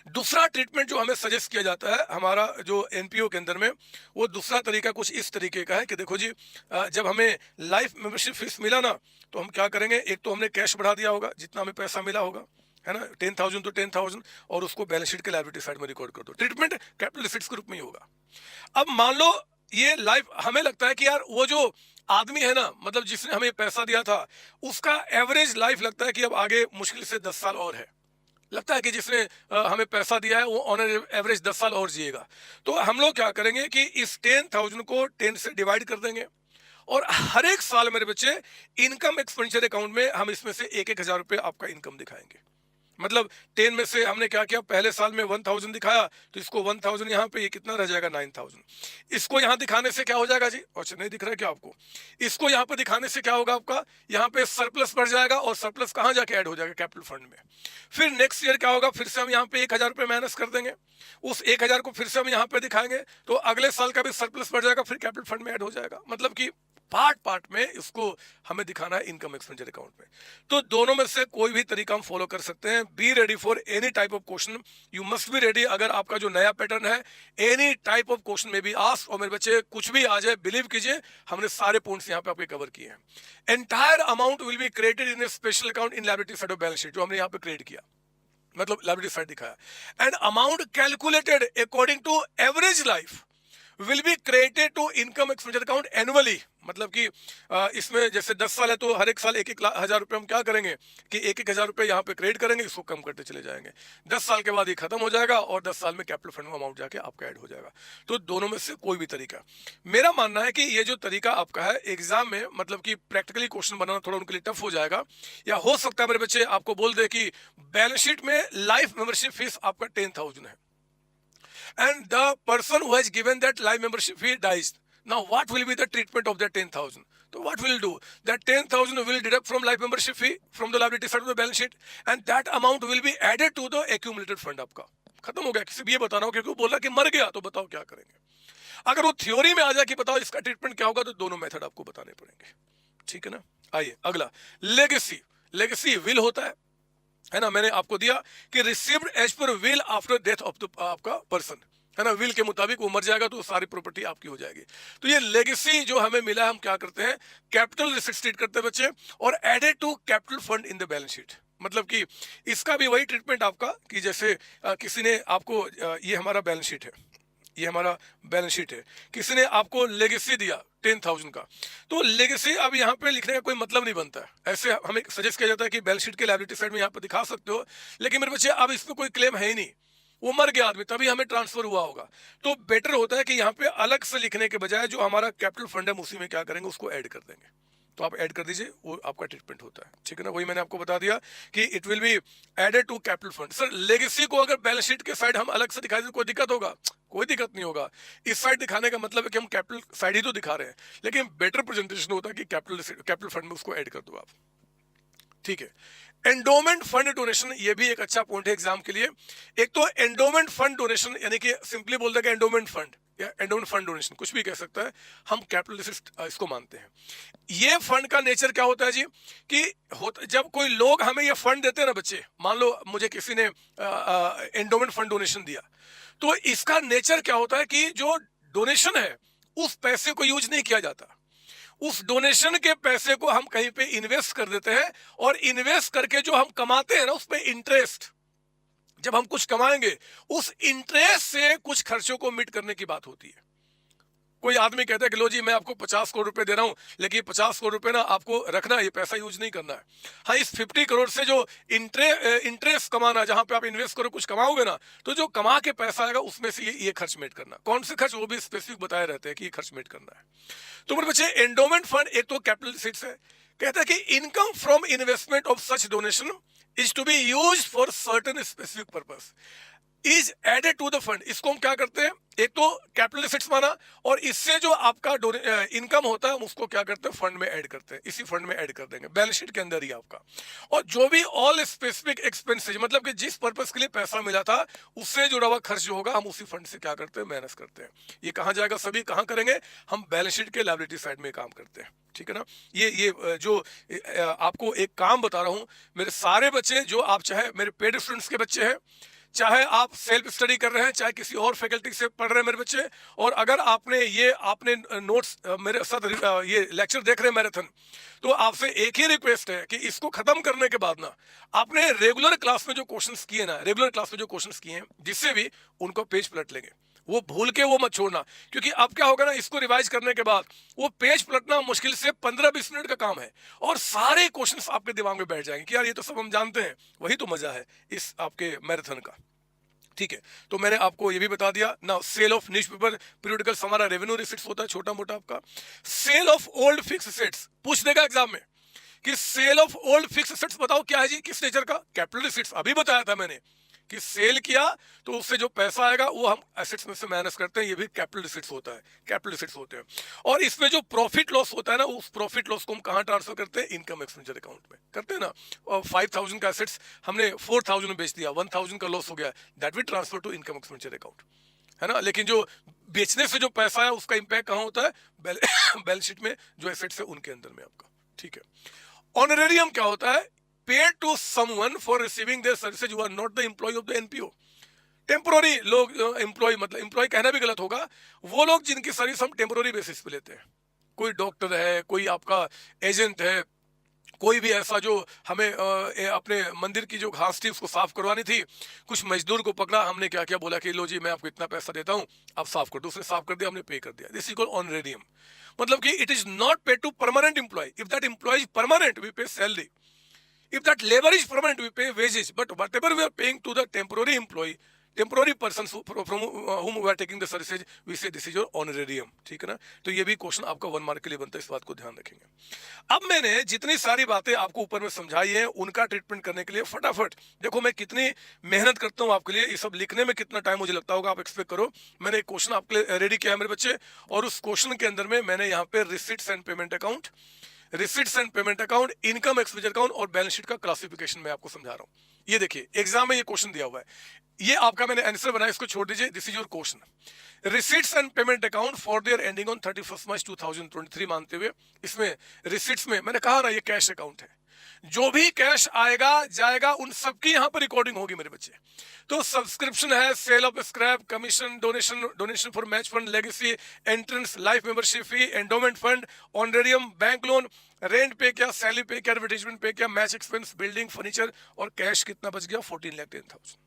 दूसरा ट्रीटमेंट जो हमें सजेस्ट किया जाता है हमारा जो एनपीओ के अंदर में, वो दूसरा तरीका कुछ इस तरीके का है कि देखो जी, जब हमें लाइफ मेंबरशिप फीस मिला ना, तो हम क्या करेंगे, एक तो हमने कैश बढ़ा दिया होगा, जितना हमें पैसा मिला होगा, है ना, 10,000 तो 10,000, और उसको बैलेंस शीट के लायबिलिटी साइड में रिकॉर्ड कर दो। ट्रीटमेंट कैपिटल रिसीट्स के रूप में ही होगा। अब मान लो ये लाइफ हमें लगता है कि यार वो जो आदमी है ना, मतलब जिसने हमें पैसा दिया था, उसका एवरेज लाइफ लगता है कि अब आगे मुश्किल से 10 साल और है। लगता है कि जिसने हमें पैसा दिया है वो ऑन एवरेज 10 साल और जिएगा। तो हम लोग क्या करेंगे कि इस 10,000 को 10 से डिवाइड कर देंगे, और हर एक साल मेरे बच्चे इनकम एक्सपेंडिचर अकाउंट में हम इसमें से 1,000 रुपये आपका इनकम दिखाएंगे। मतलब 10 में से हमने क्या किया, पहले साल में 1,000 दिखाया, तो इसको 1,000 यहाँ पे, ये कितना रह जाएगा 9,000। इसको यहाँ दिखाने से क्या हो जाएगा जी, अच्छा नहीं दिख रहा है क्या आपको? इसको यहाँ पे दिखाने से क्या होगा, आपका यहाँ पे सरप्लस बढ़ जाएगा, और सरप्लस कहाँ जाके ऐड हो जाएगा, कैपिटल फंड में। फिर नेक्स्ट ईयर क्या होगा, फिर से हम यहाँ पे 1,000 रुपये माइनस कर देंगे, उस 1,000 को फिर से हम यहाँ पे दिखाएंगे, तो अगले साल का भी सरप्लस बढ़ जाएगा, फिर कैपिटल फंड में ऐड हो जाएगा। मतलब कि पार्ट पार्ट में इसको हमें दिखाना है इनकम एक्सपेंडिचर अकाउंट में। तो दोनों में से कोई भी तरीका हम फॉलो कर सकते हैं। Be ready for any type of question, you must be ready. अगर आपका जो नया पैटर्न है, एनी टाइप ऑफ क्वेश्चन में भी आस्क, और मेरे बच्चे कुछ भी आ जाए, बिलीव कीजिए हमने सारे पॉइंट्स यहाँ पे आपके कवर किए हैं। Entire amount will be created in a special account in liability side of balance sheet, जो हमने यहाँ पे क्रिएट किया, मतलब लायबिलिटी साइड दिखाया। And amount calculated according to average life will be created to income expenditure account annually. मतलब कि इसमें जैसे 10 साल है तो हर एक साल 1,000 रुपये हम क्या करेंगे कि 1,000 रुपये यहाँ पे क्रिएट करेंगे, इसको कम करते चले जाएंगे। 10 साल के बाद ये खत्म हो जाएगा, और 10 साल में कैपिटल फंड में अमाउंट जाके आपका ऐड हो जाएगा। तो दोनों में से कोई भी तरीका, मेरा मानना है कि ये जो तरीका आपका है एग्जाम में, मतलब कि प्रैक्टिकली क्वेश्चन बनाना थोड़ा उनके लिए टफ हो जाएगा, या हो सकता है मेरे बच्चे आपको बोल दे कि बैलेंस शीट में लाइफ मेंबरशिप फीस आपका 10,000 है, and the person who has given that life membership fee dies. Now what will be the treatment of that 10,000? So what will do, that 10,000 will deduct from life membership fee from the liability side of the balance sheet, and that amount will be added to the accumulated fund। आपका खत्म हो गया। किसी भी ये बताना हो, क्योंकि वो बोला कि मर गया, तो बताओ क्या करेंगे। अगर वो थ्योरी में आ जाए कि बताओ इसका ट्रीटमेंट क्या होगा, तो दोनों मेथड आपको बताने पड़ेंगे, ठीक है ना। आइए अगला, लेगेसी। लेगेसी विल होता है ना, मैंने आपको दिया कि received as per will after death of the आपका पर्सन, है ना, विल के मुताबिक वो मर जाएगा तो सारी प्रॉपर्टी आपकी हो जाएगी। तो ये लेगेसी जो हमें मिला है, हम क्या करते हैं, कैपिटल रिसिप्ट ट्रीट करते हैं बच्चे, और added to capital fund in the balance sheet. मतलब कि इसका भी वही ट्रीटमेंट आपका, कि जैसे किसी ने आपको ये हमारा बैलेंस शीट है, ये हमारा बैलेंस शीट है, किसी ने आपको लेगेसी दिया 10,000 का, तो लेगेसी अब यहाँ पे लिखने का कोई मतलब नहीं बनता है। ऐसे हमें सजेस्ट किया जाता है कि बैलेंस शीट के लायबिलिटी साइड में यहाँ पे दिखा सकते हो, लेकिन मेरे बच्चे अब इसमें कोई क्लेम है ही नहीं, वो मर गया आदमी, तभी हमें ट्रांसफर हुआ होगा। तो बेटर होता है कि यहाँ पे अलग से लिखने के बजाय जो हमारा कैपिटल फंड है उसी में क्या करेंगे, उसको ऐड कर देंगे। तो आप ऐड कर दीजिए, वो आपका ट्रीटमेंट होता है, ठीक है ना। वही मैंने आपको बता दिया कि it will be added to capital fund. Sir legacy को अगर बैलेंस शीट के साइड हम अलग से दिखाई दें, कोई दिक्कत होगा? कोई दिक्कत नहीं होगा। इस साइड दिखाने का मतलब है कि हम कैपिटल साइड ही तो दिखा रहे हैं, लेकिन बेटर प्रेजेंटेशन होता है कि कैपिटल फंड में उसको ऐड कर दो आप, ठीक है। एंडोमेंट फंड डोनेशन, ये भी एक अच्छा पॉइंट है एग्जाम के लिए। एक तो एंडोमेंट फंड डोनेशन, यानी कि सिंपली बोल देगा एंडोमेंट फंड या एंडोमेंट फंड डोनेशन, कुछ भी कह सकता है, हम कैपिटल इसको मानते हैं। ये फंड का नेचर क्या होता है जी, कि जब कोई लोग हमें ये फंड देते हैं ना बच्चे, मान लो मुझे किसी ने एंडोमेंट फंड डोनेशन दिया, तो इसका नेचर क्या होता है कि जो डोनेशन है उस पैसे को यूज नहीं किया जाता, उस डोनेशन के पैसे को हम कहीं पे इन्वेस्ट कर देते हैं, और इन्वेस्ट करके जो हम कमाते हैं ना उस पे इंटरेस्ट, जब हम कुछ कमाएंगे उस इंटरेस्ट से कुछ खर्चों को मीट करने की बात होती है। कोई आदमी कहता है कि लो जी मैं आपको 50 करोड़ रुपए दे रहा हूं, लेकिन 50 करोड़ रुपए ना आपको रखना, ये पैसा यूज नहीं करना है। हाँ, इस 50 करोड़ से जो इंटरेस्ट कमाना, जहां पे आप इन्वेस्ट करो कुछ कमाओगे ना, तो जो कमा के पैसा आएगा उसमें से ये खर्च मेट करना। कौन से खर्च, वो भी स्पेसिफिक बताए रहते हैं कि ये खर्च मेट करना है। तो मेरे बच्चे एंडोमेंट फंड एक तो कैपिटल सीट्स है, कहता है कि income from investment of such donation is to be used for certain specific purpose is added to the fund. इसको हम क्या करते हैं, एक तो कैपिटल एसेट्स माना, और इससे जो आपका इनकम होता है उसको क्या करते हैं, फंड में ऐड करते हैं, इसी फंड में ऐड कर देंगे बैलेंस शीट के अंदर ही आपका। और जो भी ऑल स्पेसिफिक एक्सपेंसेस, मतलब कि जिस पर्पस के लिए पैसा मिला था उससे जुड़ा हुआ खर्च जो होगा हम उसी फंड से क्या करते हैं, माइनस करते हैं। ये कहाँ जाएगा, सभी कहाँ करेंगे, हम बैलेंस शीट के लायबिलिटी साइड में काम करते हैं, ठीक है ना। ये जो आपको एक काम बता रहा हूं, मेरे सारे बच्चे जो आप चाहे मेरे पेड स्टूडेंट्स के बच्चे हैं, चाहे आप सेल्फ स्टडी कर रहे हैं, चाहे किसी और फैकल्टी से पढ़ रहे हैं मेरे बच्चे, और अगर आपने नोट्स मेरे साथ ये लेक्चर देख रहे हैं मैराथन, तो आपसे एक ही रिक्वेस्ट है कि इसको खत्म करने के बाद ना आपने रेगुलर क्लास में जो क्वेश्चंस किए ना, रेगुलर क्लास में जो क्वेश्चंस किए हैं, जिससे भी उनको पेज पलट लेंगे, वो भूल के वो मत छोड़ना, क्योंकि अब क्या होगा ना, इसको रिवाइज करने के बाद वो पेज पलटना मुश्किल से 15-20 मिनट का काम है और सारे क्वेश्चंस आपके दिमाग में बैठ जाएंगे कि यार ये तो सब हम जानते हैं। वही तो मजा है इस आपके मैराथन का। ठीक है, तो मैंने आपको ये भी बता दिया ना, सेल ऑफ न्यूज़पेपर पीरियोडिकल्स हमारा रेवेन्यू रिसिट्स होता है छोटा मोटा आपका। Sale of old fix assets पूछ देगा एग्जाम में कि sale of old fix assets बताओ क्या है जी, किस नेचर का, कैपिटल रिसिट्स। अभी बताया था मैंने कि सेल किया तो उससे जो पैसा आएगा वो हम एसेट्स में से माइनस करते हैं, ये भी कैपिटल रिसिट्स होता है, कैपिटल रिसिट्स होते हैं। और इसमें जो प्रॉफिट लॉस होता है ना, उस प्रॉफिट लॉस को हम कहाँ ट्रांसफर करते हैं, इनकम एक्सपेंडिचर अकाउंट में करते हैं ना। और 5,000 का एसेट्स हमने 4,000 में बेच दिया, 1,000 का लॉस हो गया, that will transfer to income expenditure account, है ना। लेकिन जो बेचने से जो पैसा है उसका इंपैक्ट कहाँ होता है, बैलेंस शीट में जो एसेट्स है उनके अंदर में आपका। ठीक है, ऑनरेरियम क्या होता है, paid to someone for receiving their services who are not the employ of the NPO. Temporary लोग, एम्प्लॉय मतलब एम्प्लॉय कहना भी गलत होगा, वो लोग जिनकी सर्विस हम टेम्पोररी बेसिस पे लेते हैं। कोई डॉक्टर है, कोई आपका एजेंट है, कोई भी ऐसा जो हमें अपने मंदिर की जो घास थी उसको साफ करवानी थी, कुछ मजदूर को पकड़ा, हमने क्या किया, बोला कि लो जी मैं आपको इतना पैसा देता हूँ, आप साफ कर दो, उसने साफ कर दिया, हमने पे कर दिया। This is called honorarium. मतलब कि it is not paid to permanent employ, if that employ is permanent we pay salary, if that labor is permanent we pay wages, but whatever we are paying to the temporary employee, temporary persons from whom we are taking the services, we say this is your honorarium। ठीक है ना, तो ये भी question आपका 1 mark के लिए बनता है, इस बात को ध्यान रखेंगे। अब मैंने जितनी सारी बातें आपको ऊपर में समझाई है उनका ट्रीटमेंट करने के लिए फटाफट देखो मैं कितनी मेहनत करता हूँ आपके लिए, ये सब लिखने में कितना टाइम मुझे लगता होगा आप एक्सपेक्ट करो। मैंने एक क्वेश्चन आपके लिए रेडी किया है मेरे बच्चे, और उस क्वेश्चन के अंदर में मैंने यहाँ पे receipts and payment account, receipts and payment account, income expenditure account और बैलेंस शीट का क्लासिफिकेशन मैं आपको समझा रहा हूं। ये देखिए एग्जाम में ये क्वेश्चन दिया हुआ है, ये आपका मैंने आंसर बनाया, इसको छोड़ दीजिए, this is your question. Receipts and payment account for their ending on 31 मार्च 2023 मानते हुए, इसमें रिसिट्स में मैंने कहा ना ये कैश अकाउंट है, जो भी कैश आएगा जाएगा उन सबकी यहां पर रिकॉर्डिंग होगी मेरे बच्चे। तो सब्सक्रिप्शन है, sale of scrap, commission, donation for match fund, legacy, entrance, life membership fee, endowment fund, honorarium, bank loan, rent पे क्या, सैलरी पे क्या, एडवर्टाइजमेंट पे क्या, मैच एक्सपेंस, बिल्डिंग, फर्नीचर, और कैश कितना बच गया, 14,10,000।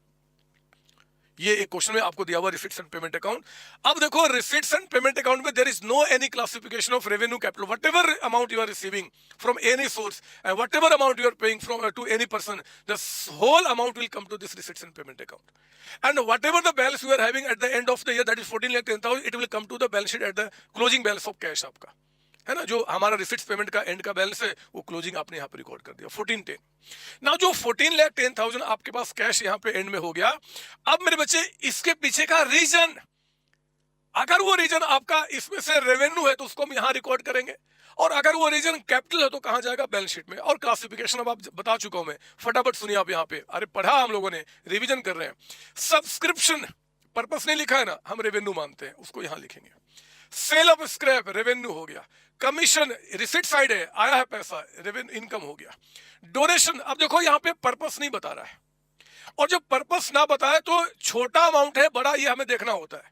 ये एक क्वेश्चन में आपको दिया हुआ रिसिट्स एंड पेमेंट अकाउंट। अब देखो रिसिट्स एंड पेमेंट अकाउंट में there is no any classification of revenue capital, whatever amount you are receiving from any source and whatever amount you are paying from to any person, the whole amount will come to this receipts and payment account. And whatever the balance you are having at the end of the year, that is 14,10,000, it will come to the balance sheet at the closing balance of cash आपका, है ना। जो हमारा receipts payment का and का balance है वो closing आपने यहाँ पे रिकॉर्ड कर दिया 1410। ना जो 14,10,000 आपके पास कैश यहाँ पे एंड में हो गया। अब मेरे बच्चे इसके पीछे का रीजन, अगर वो रीजन आपका इसमें से रेवेन्यू है तो उसको हम यहाँ रिकॉर्ड करेंगे, और अगर वो रीजन कैपिटल है तो कहाँ जाएगा, बैलेंस शीट में। और क्लासिफिकेशन अब आप बता चुका हूं मैं, फटाफट सुनिए आप यहाँ पे, अरे पढ़ा हम लोगों ने, रिविजन कर रहे हैं। सब्सक्रिप्शन पर्पस नहीं लिखा है ना, हम रेवेन्यू मानते हैं, उसको यहाँ लिखेंगे। सेल ऑफ स्क्रैप रेवेन्यू हो गया, कमीशन रिसिट साइड है, आया है पैसा, रेवेन्यू इनकम हो गया। डोनेशन, अब देखो यहाँ पे पर्पस नहीं बता रहा है, और जब पर्पस ना बताए तो छोटा अमाउंट है बड़ा ये हमें देखना होता है,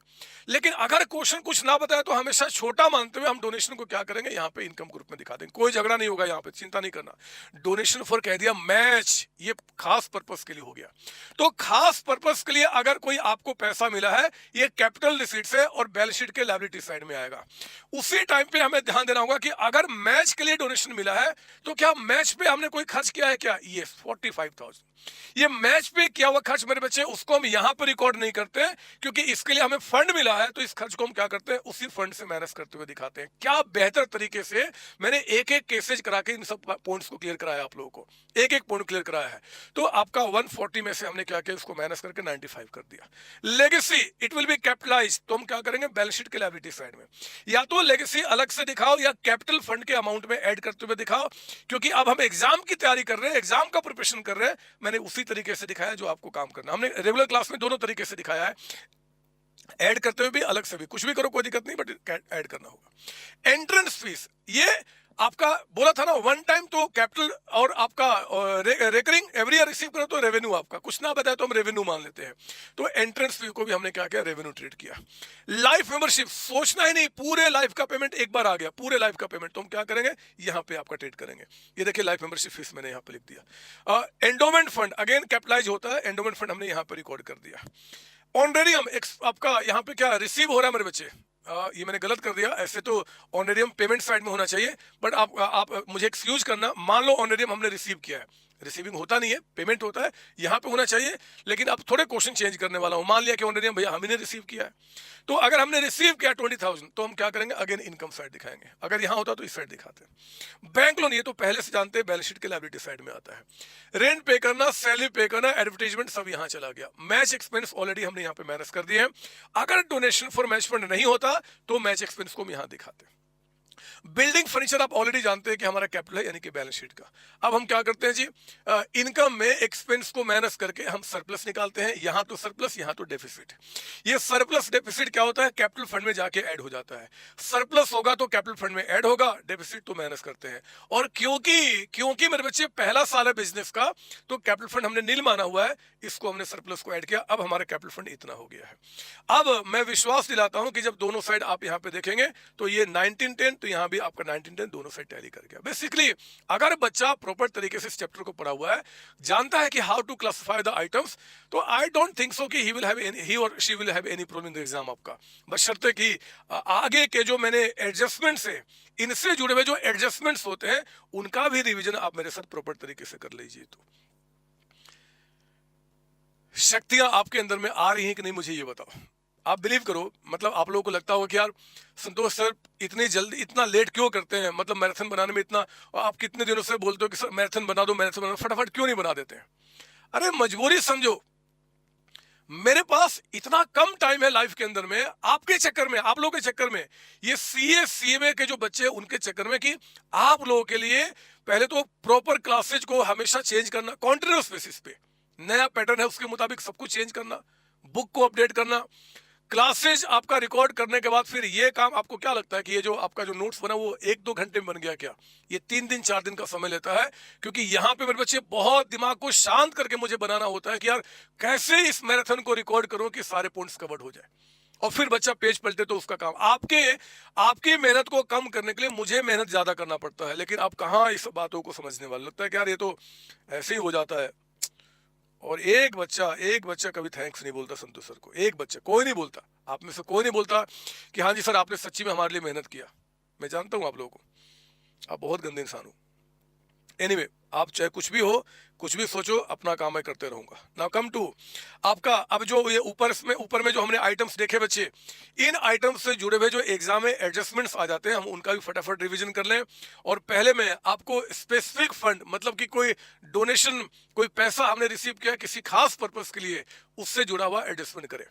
लेकिन अगर क्वेश्चन कुछ ना बताए तो हमेशा छोटा मानते हुए हम डोनेशन को क्या करेंगे, यहाँ पे इनकम ग्रुप में दिखा देंगे, कोई झगड़ा नहीं होगा यहाँ पे, चिंता नहीं करना। डोनेशन फॉर कह दिया, मैच ये खास पर्पस के लिए हो गया। तो खास पर्पस के लिए अगर कोई आपको पैसा मिला है, ये कैपिटल रिसीट्स है और बैलेंस शीट के लायबिलिटी साइड में आएगा। उसी टाइम पे हमें ध्यान देना होगा कि अगर मैच के लिए डोनेशन मिला है तो क्या मैच पे हमने कोई खर्च किया है क्या, ये 45,000, ये मैच पे किया हुआ खर्च मेरे बच्चे, उसको हम यहां पर रिकॉर्ड नहीं करते, क्योंकि इसके लिए हमें फंड मिला है, तो इस खर्च को हम क्या करते हैं, उसी फंड से माइनस करते हुए दिखाते हैं। क्या बेहतर तरीके से मैंने एक एक केसेज करा के इन सब पॉइंट्स को क्लियर कराया, आप लोगों को एक एक पॉइंट क्लियर कराया है। तो आपका 140 में से हमने क्या किया, उसको माइनस करके 95 कर दिया। Legacy it will be capitalize, तो हम क्या करेंगे, बैलेंस शीट के लायबिलिटी साइड में या तो लेगेसी अलग से दिखाओ या कैपिटल फंड के अमाउंट में ऐड करते हुए दिखाओ, क्योंकि अब हम एग्जाम की तैयारी कर रहे हैं, एग्जाम का प्रिपरेशन कर रहे हैं। मैंने उसी तरीके से दिखाया जो आपको काम करना, हमने रेगुलर क्लास में दोनों तरीके से दिखाया है, ऐड करते हुए भी अलग से भी, कुछ भी करो कोई दिक्कत नहीं, बट ऐड करना होगा। एंट्रेंस फीस ये आपका बोला था ना, वन टाइम तो कैपिटल और आपका रेकरिंग एवरी ईयर रिसीव करो तो रेवेन्यू, आपका कुछ ना बताए तो हम रेवेन्यू मान लेते हैं। तो एंट्रेंस फी को भी हमने क्या किया, रेवेन्यू ट्रीट किया। लाइफ मेंबरशिप सोचना ही नहीं, पूरे लाइफ का पेमेंट एक बार आ गया, पूरे लाइफ का पेमेंट, तो हम क्या करेंगे, यहाँ पे आपका ट्रीट करेंगे। ये देखिए लाइफ मेंबरशिप फीस मैंने यहाँ पे लिख दिया। एंडोमेंट फंड अगेन कैपिटलाइज होता है, एंडोमेंट फंड हमने यहाँ पे रिकॉर्ड कर दिया। ऑनरेरियम आपका यहाँ पे क्या रिसीव हो रहा है मेरे बच्चे, ये मैंने गलत कर दिया, ऐसे तो ऑनरेरियम पेमेंट साइड में होना चाहिए, बट आप मुझे एक्सक्यूज करना, मान लो ऑनरेरियम हमने रिसीव किया है, रिसीविंग होता नहीं है, पेमेंट होता है, यहाँ पे होना चाहिए, लेकिन अब थोड़े क्वेश्चन चेंज करने वाला हूँ। मान लिया कि ऑनरेरियम भैया हम ही ने रिसीव किया है, तो अगर हमने रिसीव किया 20,000 तो हम क्या करेंगे, अगेन इनकम साइड दिखाएंगे, अगर यहाँ होता तो इस साइड दिखाते हैं। बैंक लोन ये तो पहले से जानते हैं, बैलेंस शीट के लायबिलिटी साइड में आता है। रेंट पे करना, सैलरी पे करना, एडवर्टाइजमेंट सब यहाँ चला गया। मैच एक्सपेंस ऑलरेडी हमने यहाँ पे मैनेज कर दिए हैं। अगर डोनेशन फॉर मैच फंड नहीं होता तो मैच एक्सपेंस को हम यहाँ दिखाते हैं। बिल्डिंग फर्नीचर आप ऑलरेडी जानते हैं कि हमारा कैपिटल है, यानी कि बैलेंस शीट का। अब हम क्या करते हैं जी, इनकम में एक्सपेंस को माइनस करके हम सरप्लस निकालते हैं, यहां तो सरप्लस यहां तो डेफिसिट। ये सरप्लस डेफिसिट क्या होता है, कैपिटल फंड में जाके ऐड हो जाता है। सरप्लस होगा तो कैपिटल फंड में ऐड होगा, डेफिसिट तो माइनस करते हैं। और क्योंकि क्योंकि मेरे बच्चे पहला साल है बिजनेस का, तो कैपिटल फंड हमने नील माना हुआ है, इसको हमने सरप्लस को ऐड किया, अब हमारा कैपिटल फंड इतना हो गया है। अब मैं विश्वास दिलाता हूं कि जब दोनों साइड आप यहां पे देखेंगे तो ये 1910, तो यहां भी आपका 1910 दोनों साइड टैली कर गया। बेसिकली अगर बच्चा प्रॉपर तरीके से इस चैप्टर को पढ़ा हुआ है, जानता है कि how to classify the items, तो आई डोंट थिंक सो कि ही और she will have any problem in the exam आपका। बशर्ते कि आगे के जो मैंने एडजस्टमेंट्स है, इनसे जुड़े हुए जो एडजस्टमेंट्स होते हैं, उनका भी रिवीजन आप मेरे साथ प्रॉपर तरीके से कर लीजिए। तो शक्तियां आपके अंदर में आ रही हैं कि नहीं, मुझे ये बताओ। आप बिलीव करो, मतलब आप लोगों को लगता होगा कि यार संतोष सर इतनी जल्दी इतना लेट क्यों करते हैं, मतलब मैराथन बनाने में इतना, आप कितने दिनों से बोलते हो कि सर मैराथन बना दो, मैराथन बना दो, फटाफट क्यों नहीं बना देते हैं। अरे मजबूरी समझो, मेरे पास इतना कम टाइम है लाइफ के अंदर में, आपके चक्कर में, आप लोगों के चक्कर में, ये सीए सीएमए के जो बच्चे उनके चक्कर में, कि आप लोगों के लिए पहले तो प्रॉपर क्लासेज को हमेशा चेंज करना, कॉन्टिन्यूस बेसिस पे नया पैटर्न है उसके मुताबिक सब कुछ चेंज करना, बुक को अपडेट करना, क्लासेज आपका रिकॉर्ड करने के बाद फिर ये काम, आपको क्या लगता है कि ये जो आपका जो नोट्स बना वो 1-2 घंटे में बन गया क्या? ये 3 दिन 4 दिन का समय लेता है, क्योंकि यहाँ पे मेरे बच्चे बहुत दिमाग को शांत करके मुझे बनाना होता है कि यार कैसे इस मैराथन को रिकॉर्ड करो कि सारे पॉइंट्स कवर्ड हो जाए, और फिर बच्चा पेज पलटे तो उसका काम। आपकी मेहनत को कम करने के लिए मुझे मेहनत ज्यादा करना पड़ता है, लेकिन आप कहाँ इस बातों को समझने वाले, लगता है कि यार ये तो ऐसे ही हो जाता है। और एक बच्चा कभी थैंक्स नहीं बोलता संतोष सर को, एक बच्चा, कोई नहीं बोलता, आप में से कोई नहीं बोलता कि हाँ जी सर आपने सच्ची में हमारे लिए मेहनत किया। मैं जानता हूँ आप लोगों को, आप बहुत गंदे इंसान हो। एनीवे, आप चाहे कुछ भी हो, कुछ भी सोचो, अपना काम मैं करते रहूंगा। नाउ कम टू आपका, अब जो ये ऊपर में जो हमने आइटम्स देखे बच्चे, इन आइटम्स से जुड़े हुए जो एग्जाम में एडजस्टमेंट्स आ जाते हैं, हम उनका भी फटाफट रिवीजन कर लें। और पहले मैं आपको स्पेसिफिक फंड, मतलब कि कोई डोनेशन, कोई पैसा हमने रिसीव किया किसी खास पर्पस के लिए, उससे जुड़ा हुआ एडजस्टमेंट करें।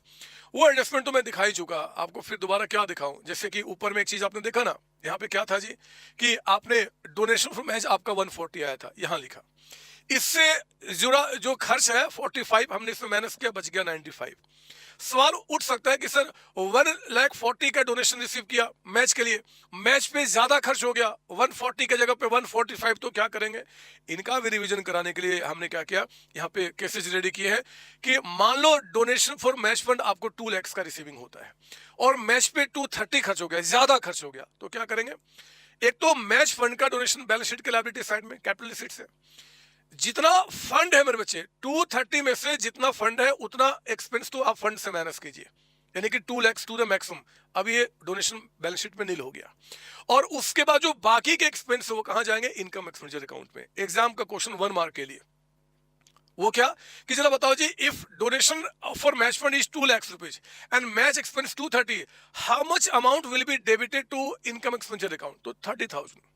वो एडजस्टमेंट तो मैं दिखा ही चुका, आपको फिर दोबारा क्या दिखाऊं। जैसे कि ऊपर में एक चीज आपने देखा ना, यहाँ पे क्या था जी, कि आपने डोनेशन फ्रॉम मैच आपका 140 आया था, यहाँ लिखा, इससे जुड़ा जो खर्च है 45 हमने इसमें माइनस किया, बच गया 95। सवाल उठ सकता है कि सर 1,40,000 का डोनेशन रिसीव किया मैच के लिए, मैच पे ज्यादा खर्च हो गया, 140 के जगह पे 145, तो क्या करेंगे। इनका भी रिवीजन कराने के लिए हमने क्या किया, यहाँ पे केसेज रेडी किए हैं कि मान लो डोनेशन फॉर मैच फंड आपको 2 लाख का रिसीविंग होता है और मैच पे 230 खर्च हो गया, ज्यादा खर्च हो गया, तो क्या करेंगे। एक तो मैच फंड का डोनेशन बैलेंस शीट के लायबिलिटी साइड में कैपिटल शीट से, जितना फंड है मेरे बच्चे 230 में से जितना फंड है उतना एक्सपेंस तो आप फंड से माइनस कीजिए, यानी कि 2 लाख टू द मैक्सिमम। अब ये डोनेशन बैलेंस शीट में नील हो गया, और उसके बाद जो बाकी के एक्सपेंस है वो कहां जाएंगे, इनकम एक्सपेंडिचर अकाउंट में। एग्जाम का क्वेश्चन 1 मार्क के लिए वो क्या, कि जरा बताओ जी, if donation for match fund is 2 lakh rupees and match expense 230, how much amount will be debited to income expenditure account, तो 30,000।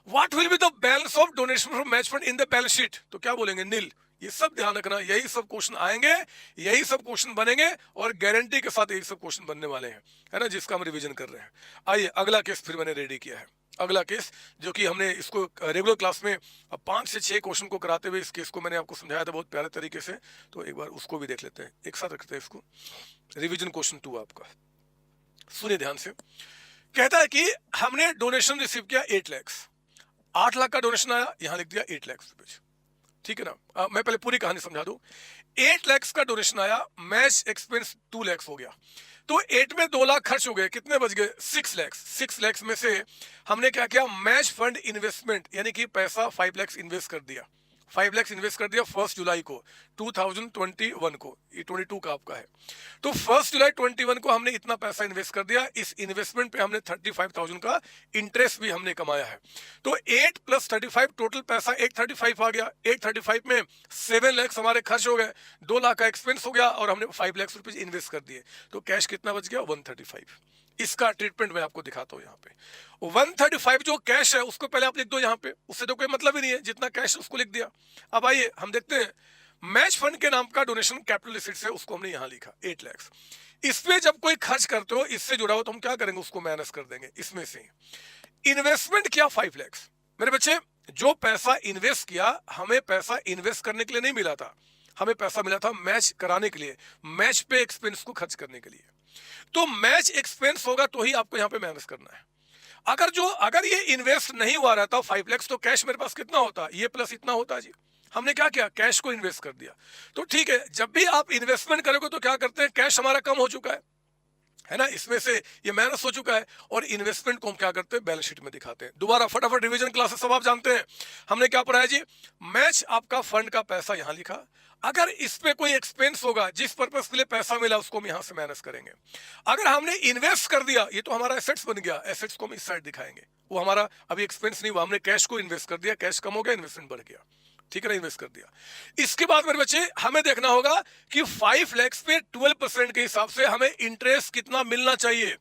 What will be the balance of donation from match fund in the balance sheet, तो क्या बोलेंगे, नील। ये सब ध्यान रखना, यही सब क्वेश्चन आएंगे, यही सब क्वेश्चन बनेंगे, और गारंटी के साथ यही सब क्वेश्चन बनने वाले हैं, है ना, जिसका हम रिवीजन कर रहे हैं। आइए अगला केस फिर मैंने रेडी किया है, अगला केस जो कि हमने इसको रेगुलर क्लास में 5 से 6 क्वेश्चन को कराते हुए इस केस को मैंने आपको समझाया था बहुत प्यारे तरीके से, तो एक बार उसको भी देख लेते हैं, एक साथ रखते हैं इसको। रिवीजन क्वेश्चन 2 आपका, सुनिए ध्यान से। कहता है कि हमने डोनेशन रिसीव किया 8 लाख, 8 लाख का डोनेशन आया, यहां लिख दिया 8 लाख रुपए, ठीक है ना। मैं पहले पूरी कहानी समझा दूं। 8 लाख का डोनेशन आया, मैच एक्सपेंस 2 लाख हो गया, तो 8 में 2 लाख खर्च हो गए, कितने बच गए, 6 लाख। 6 लाख में से हमने क्या किया, मैच फंड इन्वेस्टमेंट, यानी कि पैसा 5 लाख इन्वेस्ट कर दिया। 5 लाख इन्वेस्ट कर दिया 1 जुलाई को 2021 को, ये 22 का आपका है। तो 1 जुलाई 21 को हमने इतना पैसा इन्वेस्ट कर दिया, इस इन्वेस्टमेंट पे हमने 35,000 का इंटरेस्ट भी हमने कमाया है। तो 8 + 35 टोटल पैसा 835 आ गया। 835 में 7 लाख हमारे खर्च हो गए, 2 लाख का एक्सपेंस हो गया और हमने 5 लाख रुपए इन्वेस्ट कर दिए। तो कैश कितना बच गया? 135। इसका ट्रीटमेंट मैं आपको दिखाता हूं यहाँ पे। 135 जो कैश है उसको पहले आप लिख दो यहाँ पे, उससे तो कोई मतलब ही नहीं है, जितना कैश उसको लिख दिया। अब आइए हम देखते हैं, मैच फंड के नाम का डोनेशन कैपिटल रिसीट्स है, उसको हमने यहाँ लिखा 8 लाख। इस पे जब कोई खर्च करते हो इससे जुड़ा हो तो हम क्या करेंगे, उसको माइनस कर देंगे इसमें से। इन्वेस्टमेंट किया 5 लाख। मेरे बच्चे, जो पैसा इन्वेस्ट किया, हमें पैसा इन्वेस्ट करने के लिए नहीं मिला था, हमें पैसा मिला था मैच कराने के लिए, मैच पे एक्सपेंस को खर्च करने के लिए। तो मैच एक्सपेंस होगा तो ही आपको यहाँ पे माइनस करना है। अगर ये इन्वेस्ट नहीं हुआ रहता 5 लाख, तो कैश मेरे पास कितना होता? ये प्लस इतना होता जी। हमने क्या किया? कैश को इन्वेस्ट कर दिया। तो ठीक है, जब भी आप इन्वेस्टमेंट करोगे तो क्या करते हैं, कैश हमारा कम हो चुका है ना, इसमें से ये माइनस हो चुका है, और इन्वेस्टमेंट को हम क्या करते हैं, बैलेंस शीट में दिखाते हैं। दोबारा फटाफट रिवीजन क्लासेस सब आप जानते हैं, हमने क्या पढ़ा है जी? मैच आपका फंड का पैसा यहां लिखा, अगर इस पे कोई एक्सपेंस होगा, जिस पर्पस के लिए पैसा मिला, उसको हम यहां से माइनस करेंगे। अगर हमने इन्वेस्ट कर दिया, ये तो हमारा एसेट्स बन गया, एसेट्स को हम इस साइड दिखाएंगे, वो हमारा अभी एक्सपेंस नहीं हुआ, हमने कैश को इन्वेस्ट कर दिया, कैश कम हो गया, इन्वेस्टमेंट बढ़ गया, ठीक है ना, इन्वेस्ट कर दिया। इसके बाद मेरे बच्चे हमें देखना होगा कि 5 लाख पे 12% के हिसाब से हमें इंटरेस्ट कितना मिलना चाहिए।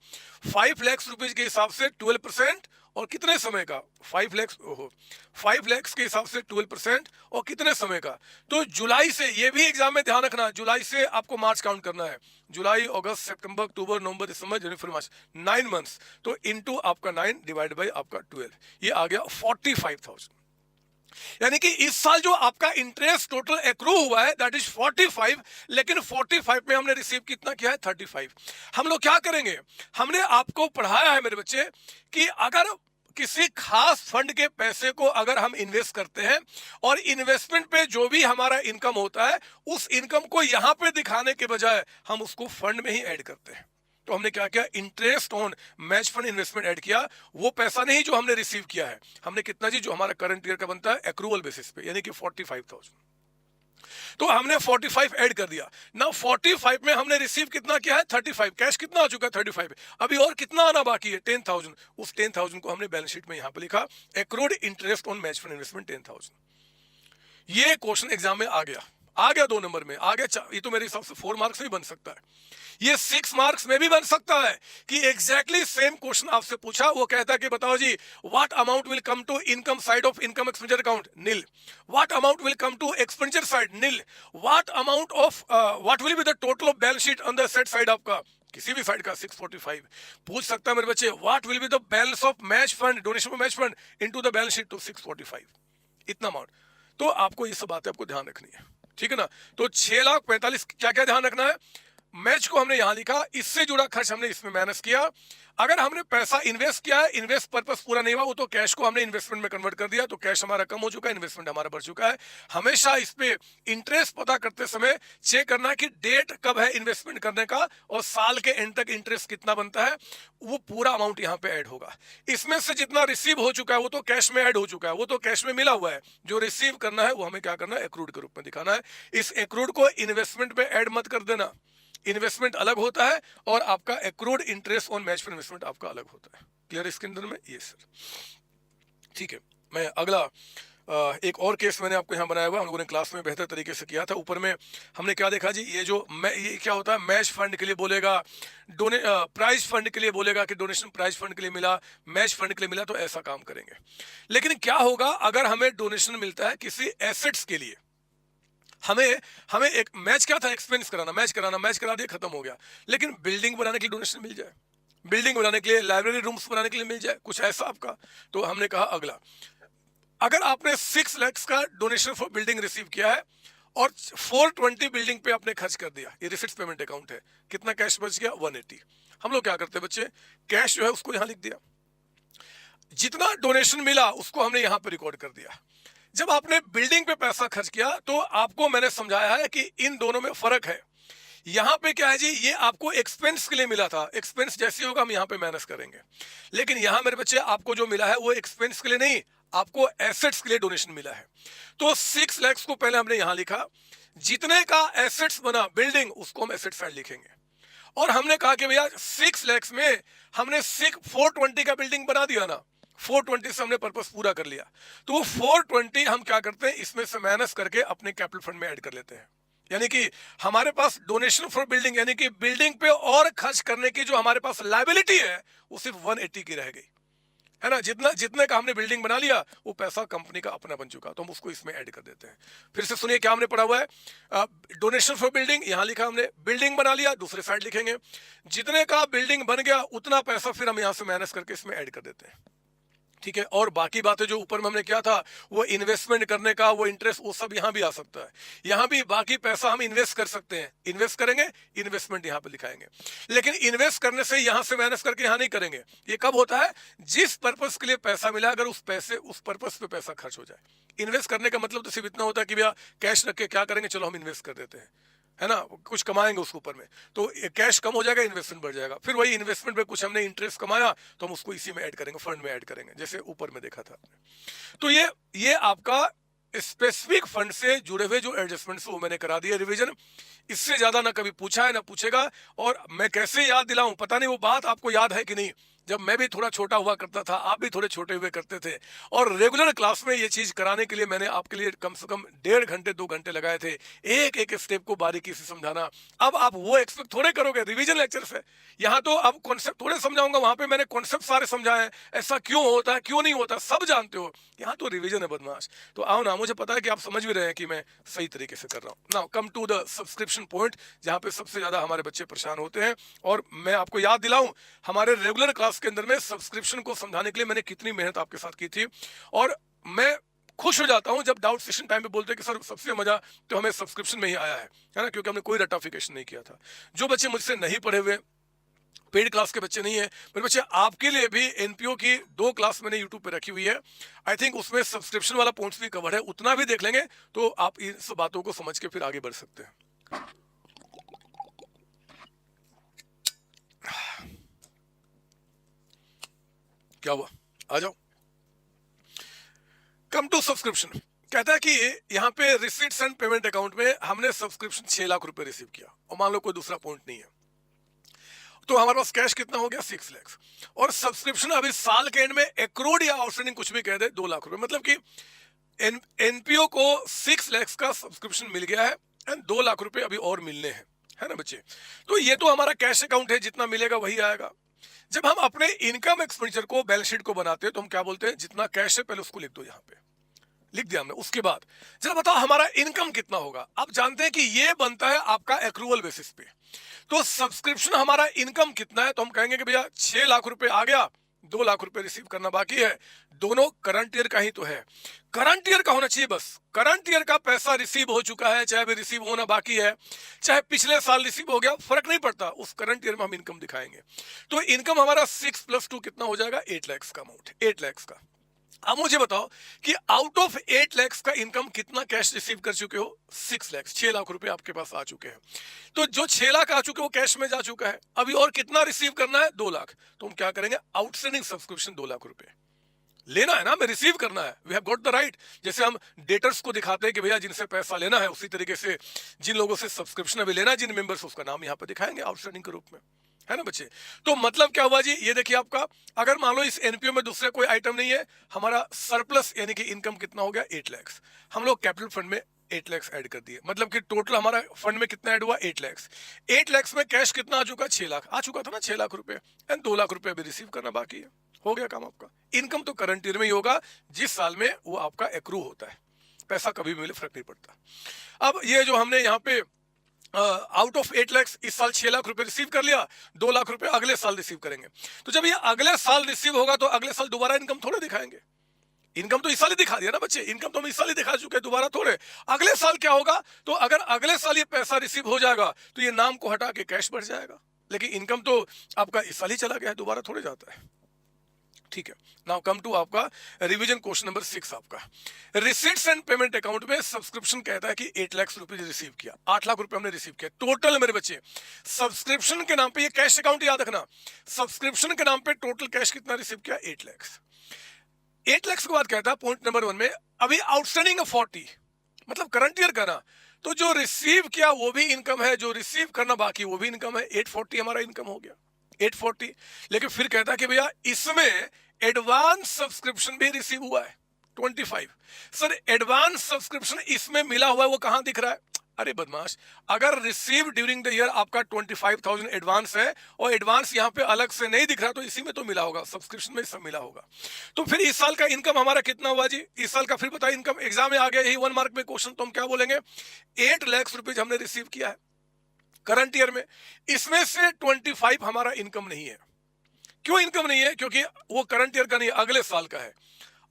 5 लाख रुपीज के हिसाब से 12%, और कितने समय का? 5 लाख, ओहो, 5 लाख के हिसाब से 12% और कितने समय का? तो जुलाई से, ये भी एग्जाम में ध्यान रखना, जुलाई से आपको मार्च काउंट करना है। जुलाई, अगस्त, सितंबर, अक्टूबर, नवंबर, दिसंबर, जनवरी, फरवरी, मार्च, 9 मंथ्स। तो इनटू आपका 9 डिवाइड बाय आपका 12, ये आ गया 45,000। यानी कि इस साल जो आपका इंटरेस्ट टोटल एक्रू हुआ है दैट इज 45, लेकिन 45 में हमने रिसीव कितना किया है? 35। हम लोग क्या करेंगे, हमने आपको पढ़ाया है मेरे बच्चे कि अगर किसी खास फंड के पैसे को अगर हम इन्वेस्ट करते हैं और इन्वेस्टमेंट पे जो भी हमारा इनकम होता है, उस इनकम को यहां पे दिखाने के बजाय हम उसको फंड में ही ऐड करते हैं। तो हमने क्या किया, interest on match fund investment add किया। वो पैसा नहीं जो हमने रिसीव किया है, हमने कितना जी, जो हमारा करंट ईयर का बनता है एक्रूवल बेसिस पे, यानी कि 45,000। तो हमने 45 ऐड कर दिया ना। 45 में हमने रिसीव कितना किया है? 35। कैश कितना आ चुका है? 35। अभी और कितना आना बाकी है? 10,000। उस 10,000 को हमने बैलेंस शीट में यहां पर लिखा, accrued interest on match fund investment 10,000। ये क्वेश्चन एग्जाम में आ गया 2 नंबर में आ गया। ये तो मेरे हिसाब से 4 मार्क्स में बन सकता है, ये 6 मार्क्स में भी बन सकता है कि एग्जैक्टली सेम क्वेश्चन आपसे पूछा। वो कहता है कि बताओ जी, what amount will come to income side of income expenditure account? Nil. What amount will come to expenditure side? Nil. What will be the total of balance sheet on the asset side आपका? किसी भी side का 645। पूछ सकता है मेरे बच्चे, what will be the balance of match fund, donation of match fund into the balance sheet? तो 645, इतना अमाउंट। तो आपको ये सब बातें आपको ध्यान रखनी है, ठीक है ना। तो 6,45,000 क्या क्या ध्यान रखना है? मैच को हमने यहां लिखा, इससे जुड़ा खर्च हमने इसमें माइनस किया। अगर हमने पैसा इन्वेस्ट किया है, इन्वेस्ट पर्पस पूरा नहीं हुआ, वो तो कैश को हमने इन्वेस्टमेंट में कन्वर्ट कर दिया, तो कैश हमारा कम हो चुका है, इन्वेस्टमेंट हमारा बढ़ चुका है। हमेशा इस पे इंटरेस्ट पता करते समय चेक करना है कि डेट कब है इन्वेस्टमेंट करने का और साल के एंड तक इंटरेस्ट कितना बनता है, वो पूरा अमाउंट यहाँ पे ऐड होगा। इसमें से जितना रिसीव हो चुका है वो तो कैश में ऐड हो चुका है, वो तो कैश में मिला हुआ है। जो रिसीव करना है वो हमें क्या करना है, एक्रूड के रूप में दिखाना है। इस एक्रूड को इन्वेस्टमेंट में ऐड मत कर देना, इन्वेस्टमेंट अलग होता है और आपका accrued interest on match fund investment आपका अलग होता है। क्लियर इसके अंदर में? ये सर, ठीक है। मैं अगला एक और केस मैंने आपको यहाँ बनाया हुआ, हम लोगों ने क्लास में बेहतर तरीके से किया था। ऊपर में हमने क्या देखा जी, ये क्या होता है, मैच फंड के लिए बोलेगा, प्राइज फंड के लिए बोलेगा कि डोनेशन प्राइज फंड के लिए मिला, मैच फंड के लिए मिला, तो ऐसा काम करेंगे। लेकिन क्या होगा अगर हमें डोनेशन मिलता है किसी एसेट्स के लिए? हमें एक मैच क्या था, एक्सपेंस कराना, मैच करा दिया, खत्म हो गया। लेकिन बिल्डिंग बनाने के लिए डोनेशन मिल जाए, बिल्डिंग बनाने के लिए, लाइब्रेरी रूम्स बनाने के लिए मिल जाए, कुछ ऐसा आपका। तो हमने कहा अगला, अगर आपने 6 लाख का डोनेशन फॉर बिल्डिंग रिसीव किया है और 420 बिल्डिंग पे आपने खर्च कर दिया, ये रिसिट्स पेमेंट अकाउंट है, कितना कैश बच गया? 180। हम लोग क्या करते हैं बच्चे, कैश जो है उसको यहां लिख दिया, जितना डोनेशन मिला उसको हमने यहां पर रिकॉर्ड कर दिया। जब आपने बिल्डिंग पे पैसा खर्च किया तो आपको मैंने समझाया है कि इन दोनों में फर्क है। यहाँ पे क्या है जी, ये आपको एक्सपेंस के लिए मिला था, एक्सपेंस जैसे होगा हम यहाँ पे माइनस करेंगे। लेकिन यहाँ मेरे बच्चे आपको जो मिला है वो एक्सपेंस के लिए नहीं, आपको एसेट्स के लिए डोनेशन मिला है। तो 6 लाख को पहले हमने यहाँ लिखा, जितने का एसेट्स बना बिल्डिंग उसको हम एसेट साइड लिखेंगे। और हमने कहा कि भैया 6 लाख में हमने 420 का बिल्डिंग बना दिया ना, 420 से हमने पर्पस पूरा कर लिया। तो वो 420 हम क्या करते हैं, इसमें से माइनस करके अपने कैपिटल फंड में ऐड कर लेते हैं। यानी कि हमारे पास डोनेशन फॉर बिल्डिंग, यानी कि बिल्डिंग पे और खर्च करने की जो हमारे पास लायबिलिटी है वो सिर्फ 180 की रह गई, है ना। जितने का हमने बिल्डिंग बना लिया वो पैसा कंपनी का अपना बन चुका, तो हम उसको इसमें ऐड कर देते हैं। फिर से सुनिए क्या हमने पढ़ा हुआ है, डोनेशन फॉर बिल्डिंग यहां लिखा हमने, बिल्डिंग बना लिया दूसरे साइड लिखेंगे, जितने का बिल्डिंग बन गया उतना पैसा फिर हम यहां से माइनस करके इसमें ऐड कर देते हैं, ठीक है। और बाकी बातें जो ऊपर में हमने किया था वो इन्वेस्टमेंट करने का, वो इंटरेस्ट, वो सब यहाँ भी आ सकता है। यहाँ भी बाकी पैसा हम इन्वेस्ट कर सकते हैं, इन्वेस्ट करेंगे, इन्वेस्टमेंट यहाँ पे लिखाएंगे। लेकिन इन्वेस्ट करने से यहाँ से माइनस करके यहाँ नहीं करेंगे। ये कब होता है, जिस पर्पस के लिए पैसा मिला अगर उस पर्पस पे पैसा खर्च हो जाए। इन्वेस्ट करने का मतलब तो सिर्फ इतना होता है कि भैया कैश रख के क्या करेंगे, चलो हम इन्वेस्ट कर देते हैं, है ना, कुछ कमाएंगे उसके ऊपर में, तो कैश कम हो जाएगा, इन्वेस्टमेंट बढ़ जाएगा। फिर वही इन्वेस्टमेंट पे कुछ हमने इंटरेस्ट कमाया तो हम उसको इसी में ऐड करेंगे, फंड में ऐड करेंगे, जैसे ऊपर में देखा था आपने। तो ये आपका स्पेसिफिक फंड से जुड़े हुए जो एडजस्टमेंट्स वो मैंने करा दिया रिवीजन। इससे ज्यादा ना कभी पूछा है ना पूछेगा। और मैं कैसे याद दिलाऊं, पता नहीं वो बात आपको याद है कि नहीं। जब मैं भी थोड़ा छोटा हुआ करता था, आप भी थोड़े छोटे हुए करते थे, और रेगुलर क्लास में ये चीज कराने के लिए मैंने आपके लिए कम से कम 1.5 घंटे 2 घंटे लगाए थे, एक एक स्टेप को बारीकी से समझाना। अब आप वो एक्सपेक्ट थोड़े करोगे, रिवीजन लेक्चर से। यहाँ तो अब कॉन्सेप्ट थोड़े समझाऊंगा, वहां पे मैंने कॉन्सेप्ट सारे समझाए, ऐसा क्यों होता है क्यों नहीं होता सब जानते हो। यहाँ तो रिवीजन है बदमाश। तो आओ ना, मुझे पता है कि आप समझ भी रहे हैं कि मैं सही तरीके से कर रहा हूँ। Now come to the subscription point, जहाँ पे सबसे ज्यादा हमारे बच्चे परेशान होते हैं। और मैं आपको याद दिलाऊं, हमारे रेगुलर क्लास के अंदर में सब्सक्रिप्शन को समझाने के लिए मैंने कितनी मेहनत आपके साथ की थी। और मैं खुश हो जाता हूं जब डाउट सेशन टाइम पे बोलते हैं कि सर सबसे मजा तो हमें सब्सक्रिप्शन में ही आया है ना, क्योंकि हमने कोई रटाफिकेशन नहीं किया था। जो बच्चे मुझसे नहीं पढ़े हुए, पेड क्लास के बच्चे नहीं है, मेरे बच्चे, आपके लिए भी एनपीओ की 2 क्लास मैंने यूट्यूब पे रखी हुई है। आई थिंक उसमें सब्सक्रिप्शन वाला पॉइंट्स भी कवर है, उतना भी देख लेंगे तो आप इन सब बातों को समझ के फिर आगे बढ़ सकते हैं। क्या हुआ, आ जाओ। कम टू सब्सक्रिप्शन कहता है कि यहाँ पे रिसीट्स एंड पेमेंट अकाउंट में हमने सब्सक्रिप्शन 6 लाख रुपए रिसीव किया, और मान लो कोई दूसरा पॉइंट नहीं है, तो हमारे पास कैश कितना हो गया 6 लाख। और सब्सक्रिप्शन अभी साल के एंड में एक्रोड या आउटस्टैंडिंग कुछ भी कह दे 2 लाख रुपए, मतलब कि एनपीओ को 6 लाख का सब्सक्रिप्शन मिल गया है एंड 2 लाख रुपए अभी और मिलने हैं, है ना बच्चे। तो ये तो हमारा कैश अकाउंट है, जितना मिलेगा वही आएगा। जब हम अपने इनकम एक्सपेंडिचर को बैलेंस शीट को बनाते हैं तो हम क्या बोलते हैं, जितना कैश है पहले उसको लिख दो, यहाँ पे लिख दिया हमने। उसके बाद जरा बताओ हमारा इनकम कितना होगा। आप जानते हैं कि ये बनता है आपका एक्रूवल बेसिस पे। तो सब्सक्रिप्शन हमारा इनकम कितना है, तो हम कहेंगे कि भैया 6 लाख रुपए आ गया, 2 लाख रुपए रिसीव करना बाकी है। दोनों करंट ईयर का ही तो है, करंट ईयर का होना चाहिए बस। करंट ईयर का पैसा रिसीव हो चुका है, चाहे भी रिसीव होना बाकी है, चाहे पिछले साल रिसीव हो गया, फर्क नहीं पड़ता, उस करंट ईयर में हम इनकम दिखाएंगे। तो इनकम हमारा 6 + 2 कितना हो जाएगा, 8 लाख का अमाउंट, 8 लाख का। अब मुझे बताओ कि आउट ऑफ 8 लाख का इनकम कितना कैश रिसीव कर चुके हो, 6 लाख, 6 लाख रुपए आपके पास आ चुके हैं। तो जो 6 लाख आ चुके वो कैश में जा चुका है, अभी और कितना रिसीव करना है, 2 लाख। तो हम क्या करेंगे, आउटस्टैंडिंग सब्सक्रिप्शन 2 लाख रुपए लेना है ना, हमें रिसीव करना है, we have got the right. जैसे हम डेटर्स को दिखाते हैं कि भैया जिनसे पैसा लेना है, उसी तरीके से जिन लोगों से सब्सक्रिप्शन अभी लेना है, जिन मेंबर्स, उसका नाम यहाँ पे दिखाएंगे आउटस्टैंडिंग के रूप में, है ना बच्चे। तो मतलब क्या हुआ जी, ये देखिए आपका, अगर मान लो इस एनपीओ में दूसरा कोई आइटम नहीं है, हमारा सरप्लस यानी कि इनकम कितना हो गया, 8 लाख। हम लोग कैपिटल फंड में 8 लाख ऐड कर दिए, मतलब कि टोटल हमारा फंड में कितना ऐड हुआ, 8 लाख। 8 लाख में कैश कितना आ चुका, 6 लाख आ चुका था ना, 6 लाख रुपए, एंड 2 लाख रुपए अभी रिसीव करना बाकी है। हो गया काम आपका। इनकम तो करंट ईयर में ही होगा, जिस साल में वो आपका एक्रू होता है, पैसा कभी भी मिले फर्क नहीं पड़ता। अब ये जो हमने यहाँ पे आउट ऑफ 8 लाख इस साल 6 लाख रुपए रिसीव कर लिया, 2 लाख रुपए अगले साल रिसीव करेंगे। तो जब ये अगले साल रिसीव होगा तो अगले साल दोबारा इनकम थोड़े दिखाएंगे, इनकम तो इस साल ही दिखा दिया ना बच्चे, इनकम तो हम इस साल ही दिखा चुके हैं, दोबारा थोड़े। अगले साल क्या होगा, तो अगर अगले साल ये पैसा रिसीव हो जाएगा तो ये नाम को हटा के कैश बढ़ जाएगा, लेकिन इनकम तो आपका इस साल ही चला गया है, दोबारा थोड़े जाता है। ठीक है। नाउ कम टू आपका रिवीजन क्वेश्चन नंबर 6 आपका रिसीट्स एंड पेमेंट अकाउंट में सब्सक्रिप्शन कहता है कि 8 लाख रुपए रिसीव किया, 8 लाख रुपए हमने रिसीव किया टोटल मेरे बच्चे। सब्सक्रिप्शन के नाम पे, ये कैश अकाउंट याद रखना, सब्सक्रिप्शन के नाम पे टोटल कैश कितना रिसीव किया, 8 लाख। 8 लाख के बाद कहता है पॉइंट नंबर 1 में अभी आउटस्टैंडिंग 40, मतलब करंट ईयर का ना, तो जो रिसीव किया वो भी इनकम है, जो रिसीव करना बाकी वो भी इनकम है। 840 हमारा इनकम हो गया, 840। लेकिन फिर कहता है कि भैया इसमें एडवांस सब्सक्रिप्शन भी रिसीव हुआ है 25। सर एडवांस सब्सक्रिप्शन इसमें मिला हुआ है, वो कहां दिख रहा है? अरे बदमाश, अगर रिसीव ड्यूरिंग द ईयर आपका 25,000 एडवांस है और एडवांस यहां पे अलग से नहीं दिख रहा, तो इसी में तो मिला होगा, सब्सक्रिप्शन में सब मिला होगा। तो फिर इस साल का इनकम हमारा कितना हुआ जी? इस साल का फिर बताइए इनकम, एग्जाम में आ गया यही 1 मार्क में क्वेश्चन, तो हम क्या बोलेंगे? 8 लाख रुपए हमने रिसीव किया है करंट ईयर में, इसमें से 25 हमारा इनकम नहीं है। क्यों इनकम नहीं है? क्योंकि वो करंट ईयर का नहीं, अगले साल का है।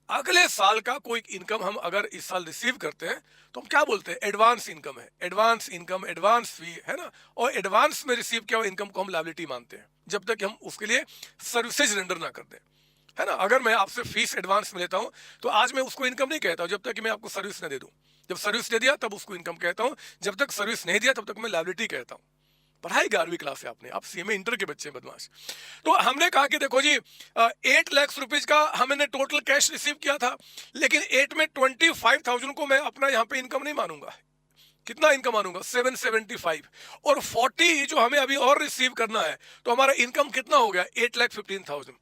अगले साल का कोई इनकम हम अगर इस साल रिसीव करते हैं तो हम क्या बोलते हैं? एडवांस इनकम है, एडवांस इनकम, एडवांस फी, है ना। और एडवांस में रिसीव किया हुआ इनकम को हम लायबिलिटी मानते हैं, जब तक हम उसके लिए सर्विसेज रेंडर ना कर दें, है ना। अगर मैं आपसे फीस एडवांस में लेता हूं तो आज मैं उसको इनकम नहीं कहता हूं जब तक कि मैं आपको सर्विस न दे दूं। जब सर्विस दे दिया तब उसको इनकम कहता हूं, जब तक सर्विस नहीं दिया तब तक मैं लायबिलिटी कहता हूं। पढ़ाई 11वीं क्लास है आपने, आप सीएमए इंटर के बच्चे बदमाश। तो हमने कहा कि देखो जी 8 लाख रुपीज का हमने टोटल कैश रिसीव किया था, लेकिन 8 में 25,000 को मैं अपना यहाँ पे इनकम नहीं मानूंगा। कितना इनकम मानूंगा? 775। और 40 जो हमें अभी और रिसीव करना है, तो हमारा इनकम कितना हो गया? 8,15,000।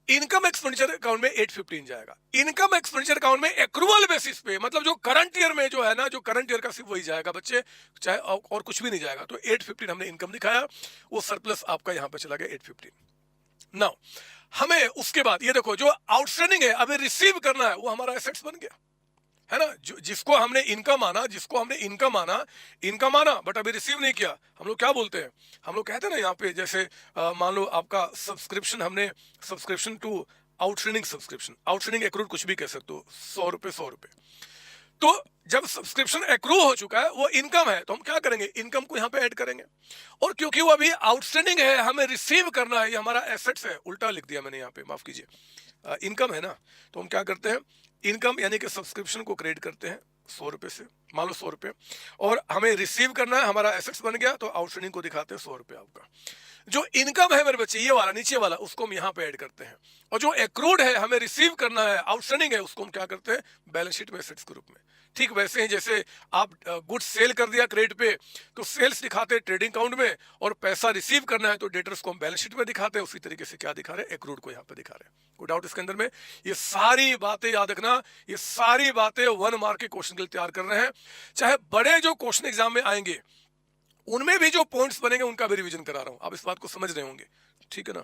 इनकम एक्सपेंडिचर अकाउंट में 815 जाएगा। इनकम एक्सपेंडिचर अकाउंट में एक्रूवल बेसिस पे, मतलब जो करंट ईयर में जो है ना, जो करंट ईयर का सिर्फ वही जाएगा बच्चे, चाहे और कुछ भी नहीं जाएगा। तो 815 हमने इनकम दिखाया, वो सरप्लस आपका यहां पे चला गया 815। नाउ हमें उसके बाद ये देखो, जो आउटस्टैंडिंग है अभी रिसीव करना है, वो हमारा एसेट्स बन गया, है ना। जिसको हमने इनकम माना, इनकम माना बट अभी रिसीव नहीं किया, हम लोग क्या बोलते हैं? हम लोग कहते हैं ना यहाँ पे, जैसे मान लो आपका सब्सक्रिप्शन, हमने subscription to outstanding subscription, outstanding accrued कुछ भी कह सकते हो, 100 रुपए 100 रुपए। तो जब सब्सक्रिप्शन एक्रू हो चुका है, वो इनकम है, तो हम क्या करेंगे? इनकम को यहाँ पे ऐड करेंगे। और क्योंकि वो अभी आउटस्टैंडिंग है, हमें रिसीव करना है, ये हमारा एसेट्स है, उल्टा लिख दिया मैंने यहाँ पे, माफ कीजिए, इनकम है ना। तो हम क्या करते हैं? इनकम यानी कि सब्सक्रिप्शन को क्रेडिट करते हैं 100 रुपए से, मान लो 100 रुपए, और हमें रिसीव करना है, हमारा एसेट्स बन गया, तो आउटस्टैंडिंग को दिखाते हैं 100 रुपए आपका। जो इनकम है मेरे बच्चे, ये वाला नीचे वाला, उसको हम यहाँ पे ऐड करते हैं। और जो एक्रूड है, हमें रिसीव करना है, आउटस्टैंडिंग है, उसको हम क्या करते हैं? बैलेंस शीट में एसेट्स के रूप में। ठीक वैसे ही जैसे आप गुड्स सेल कर दिया क्रेडिट पे, तो सेल्स दिखाते हैं ट्रेडिंग अकाउंट में, और पैसा रिसीव करना है तो डेटर्स को हम बैलेंस शीट में दिखाते हैं। उसी तरीके से क्या दिखा रहे हैं? एक्रूड को यहाँ पे दिखा रहे हैं। कोई डाउट इसके अंदर में? ये सारी बातें याद रखना, ये सारी बातें 1 मार्क के क्वेश्चन के लिए तैयार कर रहे हैं। चाहे बड़े जो क्वेश्चन एग्जाम में आएंगे उनमें भी जो पॉइंट्स बनेंगे उनका भी रिवीजन करा रहा हूं, आप इस बात को समझ रहे होंगे, ठीक है ना।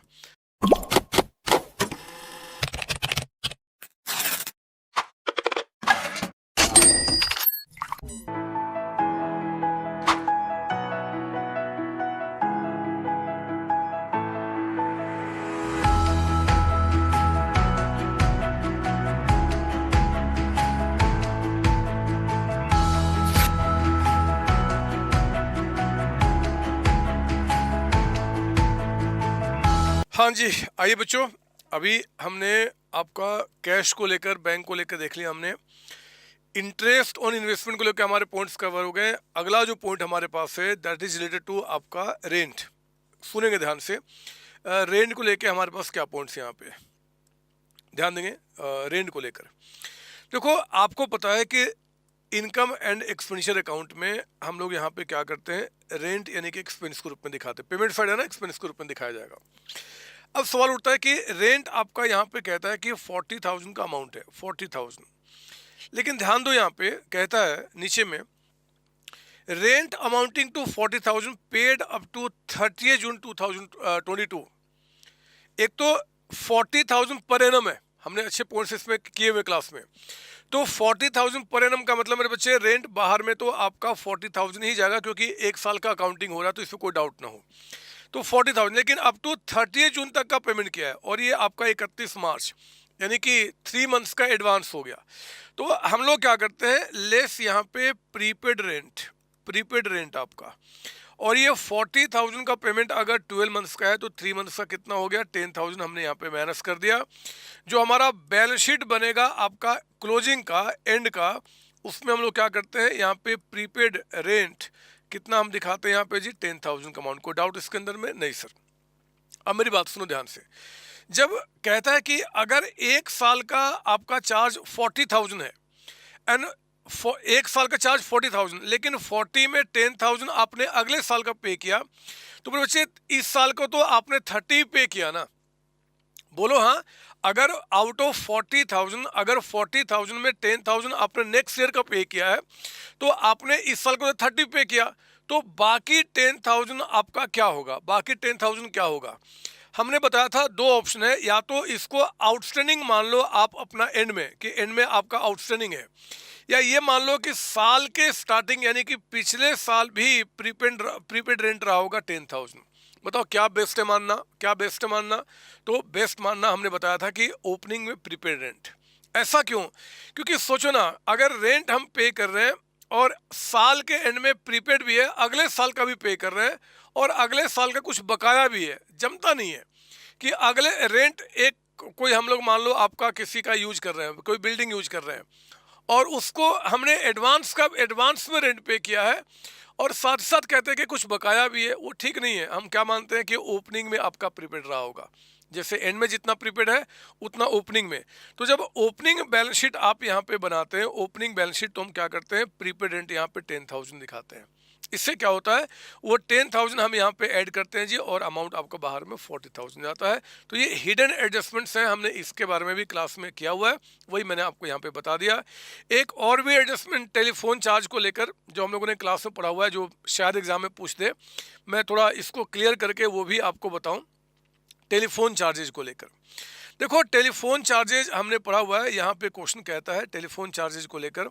हाँ जी, आइए बच्चों, अभी हमने आपका कैश को लेकर, बैंक को लेकर देख लिया हमने, इंटरेस्ट ऑन इन्वेस्टमेंट को लेकर हमारे पॉइंट्स कवर हो गए। अगला जो पॉइंट हमारे पास है दैट इज रिलेटेड टू आपका रेंट। सुनेंगे ध्यान से, रेंट को लेकर हमारे पास क्या पॉइंट्स यहाँ पे ध्यान देंगे। रेंट को लेकर देखो, आपको पता है कि इनकम एंड एक्सपेंडिचर अकाउंट में हम लोग यहाँ पे क्या करते हैं? रेंट यानी कि एक्सपेंस के रूप में दिखाते हैं। पेमेंट साइड है ना, एक्सपेंस के रूप में दिखाया जाएगा। अब सवाल उठता है कि रेंट आपका यहाँ पे कहता है कि 40,000 का अमाउंट है, 40,000, लेकिन ध्यान दो यहाँ पे कहता है नीचे में, rent amounting to 40,000 paid up to 30 June 2022। एक तो 40,000 पर एनम है, हमने अच्छे पॉइंट्स इसमें किए हुए क्लास में। तो 40,000 पर एनम का मतलब मेरे बच्चे, रेंट बाहर में तो आपका 40,000 ही जाएगा, क्योंकि 1 साल का अकाउंटिंग हो रहा है, तो इसमें कोई डाउट ना हो। तो 40,000, लेकिन अप टू 30 जून तक का पेमेंट किया है, और ये आपका 31 मार्च, यानी कि 3 मंथ्स का एडवांस हो गया। तो हम लोग क्या करते हैं? लेस यहाँ पे प्रीपेड रेंट आपका, और ये 40,000 का पेमेंट अगर 12 मंथ्स का है तो 3 मंथ्स का कितना हो गया, 10,000 हमने यहाँ पे माइनस कर दिया। जो हमारा बैलेंस शीट बनेगा आपका क्लोजिंग का, एंड का, उसमें हम लोग क्या करते हैं, यहाँ पे प्रीपेड रेंट कितना हम दिखाते हैं यहाँ पे जी, 10,000 का अमाउंट। कोई डाउट इसके अंदर में? नहीं सर। अब मेरी बात सुनो ध्यान से। जब कहता है कि अगर एक साल का आपका चार्ज 40,000 है एंड एक साल का चार्ज 40,000, लेकिन 40 में 10,000 आपने अगले साल का पे किया, तो मेरे बच्चे इस साल को तो आपने 30 पे किया ना। बोलो हाँ। अगर आउट ऑफ 40,000, अगर 40,000 में 10,000 आपने नेक्स्ट ईयर का पे किया है, तो आपने इस साल को तो 30 पे किया, तो बाकी 10,000 आपका क्या होगा, बाकी 10,000 क्या होगा? हमने बताया था दो ऑप्शन है, या तो इसको आउटस्टैंडिंग मान लो आप अपना एंड में, कि एंड में आपका आउटस्टैंडिंग है, या ये मान लो कि साल के स्टार्टिंग यानी कि पिछले साल भी प्रीपेड रेंट रहा होगा 10,000। बताओ क्या बेस्ट है मानना, क्या बेस्ट है मानना? तो बेस्ट मानना हमने बताया था कि ओपनिंग में प्रीपेड रेंट। ऐसा क्यों? क्योंकि सोचो ना, अगर रेंट हम पे कर रहे हैं और साल के एंड में प्रीपेड भी है, अगले साल का भी पे कर रहे हैं, और अगले साल का कुछ बकाया भी है, जमता नहीं है कि अगले रेंट एक कोई हम लोग मान लो आपका किसी का यूज कर रहे हैं, कोई बिल्डिंग यूज कर रहे हैं, और उसको हमने एडवांस में रेंट पे किया है, और साथ साथ कहते हैं कि कुछ बकाया भी है, वो ठीक नहीं है। हम क्या मानते हैं कि ओपनिंग में आपका प्रीपेड रहा होगा, जैसे एंड में जितना प्रीपेड है उतना ओपनिंग में। तो जब ओपनिंग बैलेंस शीट आप यहाँ पे बनाते हैं, ओपनिंग बैलेंस शीट, तो हम क्या करते हैं, प्रीपेड रेंट यहाँ पे 10,000 दिखाते हैं। इससे क्या होता है, वो 10,000 हम यहाँ पे ऐड करते हैं जी, और अमाउंट आपका बाहर में 40,000 जाता है। तो ये हिडन एडजस्टमेंट्स हैं, हमने इसके बारे में भी क्लास में किया हुआ है, वही मैंने आपको यहाँ पे बता दिया। एक और भी एडजस्टमेंट टेलीफोन चार्ज को लेकर जो हम लोगों ने क्लास में पढ़ा हुआ है, जो शायद एग्जाम में पूछ दे, मैं थोड़ा इसको क्लियर करके वो भी आपको बताऊँ। टेलीफोन चार्जेज को लेकर देखो, टेलीफोन चार्जेज हमने पढ़ा हुआ है, यहाँ पे क्वेश्चन कहता है टेलीफोन चार्जेज को लेकर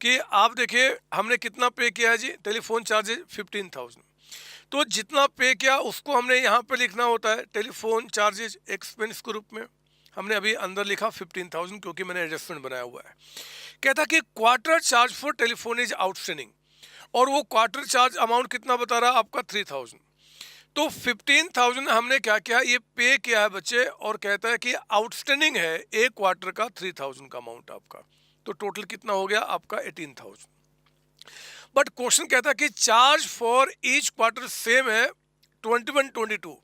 कि आप देखिए हमने कितना पे किया है जी, टेलीफोन चार्जेज 15,000। तो जितना पे किया उसको हमने यहाँ पे लिखना होता है टेलीफोन चार्जेज एक्सपेंस के रूप में। हमने अभी अंदर लिखा 15,000 क्योंकि मैंने एडजस्टमेंट बनाया हुआ है। कहता कि quarter charge for telephone is outstanding, और वो क्वार्टर चार्ज अमाउंट कितना बता रहा है आपका 3,000। तो 15,000 हमने क्या किया, ये पे किया है बच्चे, और कहता है कि आउटस्टैंडिंग है एक क्वार्टर का 3,000 का अमाउंट आपका, तो टोटल कितना हो गया आपका 18,000। बट क्वेश्चन कहता है कि charge for each quarter same है 21, 22।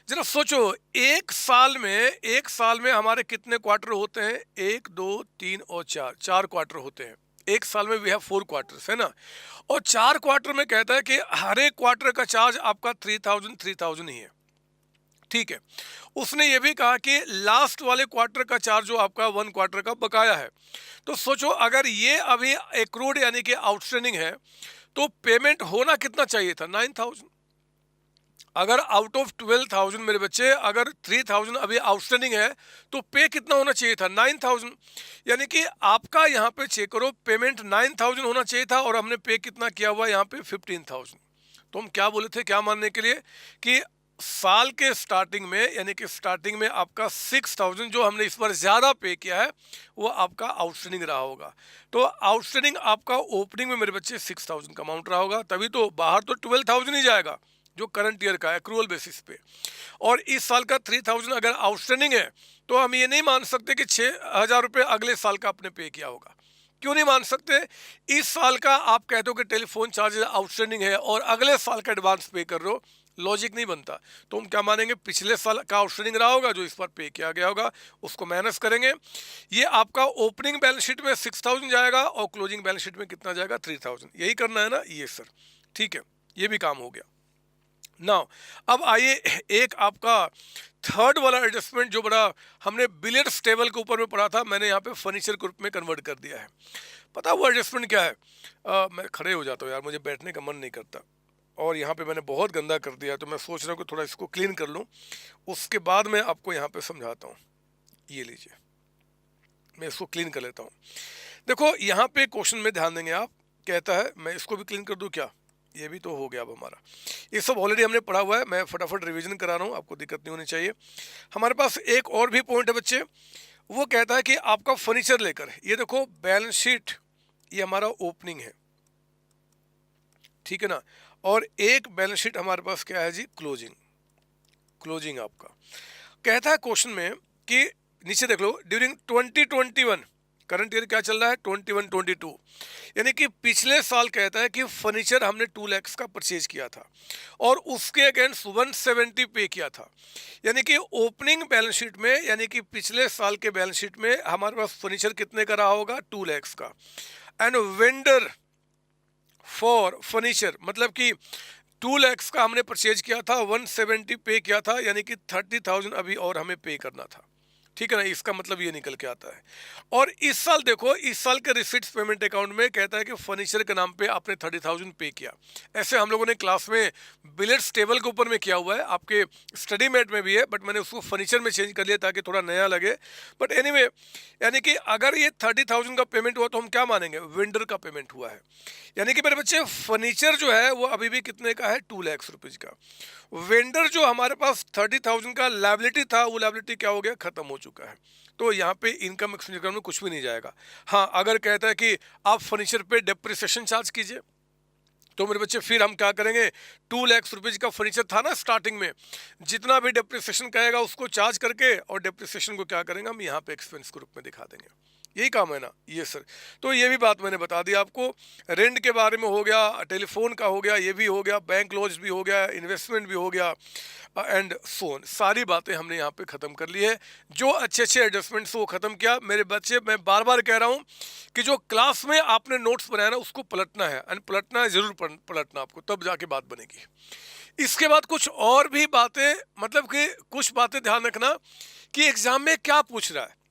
जरा सोचो, एक साल में हमारे कितने क्वार्टर होते हैं, 1, 2, 3 और 4, 4 क्वार्टर होते हैं। एक साल में वी हैव 4 क्वार्टर्स, है ना। और 4 क्वार्टर में कहता है कि हर एक क्वार्टर का चार्ज आपका 3,000 ही है, ठीक है। उसने ये भी कहा कि लास्ट वाले क्वार्टर का चार्ज जो आपका 1 क्वार्टर का बकाया है। तो सोचो, अगर ये अभी एक्रूड यानी कि आउटस्टैंडिंग है, तो पेमेंट होना कितना चाहिए था, 9,000। अगर आउट ऑफ 12,000 मेरे बच्चे, अगर 3,000 अभी आउटस्टैंडिंग है, तो पे कितना होना चाहिए था, 9,000। यानी कि आपका यहाँ पे चेक करो, पेमेंट 9,000 होना चाहिए था, और हमने पे कितना किया हुआ यहाँ पे 15,000। तो हम क्या बोले थे, क्या मानने के लिए, कि साल के स्टार्टिंग में, यानी कि स्टार्टिंग में आपका 6,000 जो हमने इस बार ज़्यादा पे किया है, वो आपका आउटस्टैंडिंग रहा होगा। तो आउटस्टैंडिंग आपका ओपनिंग में मेरे बच्चे 6,000 का अमाउंट रहा होगा, तभी तो बाहर तो 12,000 ही जाएगा जो करंट ईयर का है एक्रूअल बेसिस पे। और इस साल का 3,000 अगर आउटस्टैंडिंग है, तो हम ये नहीं मान सकते कि 6,000 रुपये अगले साल का आपने पे किया होगा। क्यों नहीं मान सकते? इस साल का आप कहते हो कि टेलीफोन चार्जेस आउटस्टैंडिंग है, और अगले साल का एडवांस पे कर रहे हो, लॉजिक नहीं बनता। तो हम क्या मानेंगे, पिछले साल का आउटस्टैंडिंग रहा होगा जो इस बार पे किया गया होगा, उसको माइनस करेंगे। ये आपका ओपनिंग बैलेंस शीट में 6,000 जाएगा, और क्लोजिंग बैलेंस शीट में कितना जाएगा, 3,000। यही करना है ना, ये सर, ठीक है, ये भी काम हो गया। नाउ अब आइए एक आपका थर्ड वाला एडजस्टमेंट, जो बड़ा हमने बिलियर्ड्स टेबल के ऊपर में पढ़ा था, मैंने यहाँ पे फर्नीचर ग्रुप में कन्वर्ट कर दिया है। पता वो एडजस्टमेंट क्या है? मैं खड़े हो जाता हूँ यार, मुझे बैठने का मन नहीं करता, और यहाँ पे मैंने बहुत गंदा कर दिया, तो मैं सोच रहा हूँ कि थोड़ा इसको क्लीन कर लूँ, उसके बाद मैं आपको यहाँ पे समझाता हूँ। ये लीजिए, मैं इसको क्लीन कर लेता हूँ। देखो यहाँ पे क्वेश्चन में ध्यान देंगे आप, कहता है, मैं इसको भी क्लीन कर दूँ क्या? ये भी तो हो गया अब हमारा। ये सब ऑलरेडी हमने पढ़ा हुआ है, मैं फटाफट रिवीजन करा रहा हूँ, आपको दिक्कत नहीं होनी चाहिए। हमारे पास एक और भी पॉइंट है बच्चे, वो कहता है कि आपका फर्नीचर लेकर, ये देखो बैलेंस शीट, ये हमारा ओपनिंग है, ठीक है ना, और एक बैलेंस शीट हमारे पास क्या है जी, क्लोजिंग। क्लोजिंग आपका कहता है क्वेश्चन में कि नीचे देख लो, ड्यूरिंग 2021 करंट ईयर क्या चल रहा है, 21-22, यानी कि पिछले साल कहता है कि फर्नीचर हमने 2 लाख का परचेज किया था और उसके अगेंस्ट 170 पे किया था। यानी कि ओपनिंग बैलेंस शीट में, यानी कि पिछले साल के बैलेंस शीट में हमारे पास फर्नीचर कितने का रहा होगा, 2 लाख का। एंड वेंडर फॉर फर्नीचर मतलब कि 2 लाख का हमने परचेज किया था, 170 पे किया था, यानी कि 30,000 अभी और हमें पे करना था। ठीक है ना, इसका मतलब ये निकल के आता है। और इस साल देखो, इस साल के रिसिट्स पेमेंट अकाउंट में कहता है कि फर्नीचर के नाम पे आपने 30,000 पे किया। ऐसे हम लोगों ने क्लास में बिलियर्ड्स टेबल के ऊपर में किया हुआ है, आपके स्टडी मेट में भी है, बट मैंने उसको फर्नीचर में चेंज कर लिया ताकि थोड़ा नया लगे। बट एनीवे, यानी कि अगर ये 30,000 का पेमेंट हुआ तो हम क्या मानेंगे, वेंडर का पेमेंट हुआ है। यानी कि मेरे बच्चे फर्नीचर जो है वो अभी भी कितने का है, 2 लाख रुपीज का। वेंडर जो हमारे पास 30,000 का लायबिलिटी था, वो लायबिलिटी क्या हो गया, खत्म हो चुका है। तो यहाँ पे इनकम एक्सपेंडिचर में कुछ भी नहीं जाएगा। हाँ, अगर कहता है कि आप फर्नीचर पे डेप्रिसिएशन चार्ज कीजिए, तो मेरे बच्चे फिर हम क्या करेंगे, 2 लाख रुपीज का फर्नीचर था ना स्टार्टिंग में, जितना भी डेप्रिसिएशन कहेगा उसको चार्ज करके और डेप्रिसिएशन को क्या करेंगे हम यहाँ पे एक्सपेंस के रूप में दिखा देंगे। यही काम है ना, ये सर। तो ये भी बात मैंने बता दी आपको। रेंट के बारे में हो गया, टेलीफोन का हो गया, ये भी हो गया, बैंक लॉज भी हो गया, इन्वेस्टमेंट भी हो गया, एंड सोन, सारी बातें हमने यहाँ पे ख़त्म कर ली है। जो अच्छे अच्छे एडजस्टमेंट्स वो ख़त्म किया। मेरे बच्चे, मैं बार बार कह रहा हूँ कि जो क्लास में आपने नोट्स बनाया ना, उसको पलटना है, एंड पलटना है, ज़रूर पलटना आपको, तब जाके बात बनेगी। इसके बाद कुछ और भी बातें, मतलब कि कुछ बातें ध्यान रखना कि एग्जाम में क्या पूछ रहा है।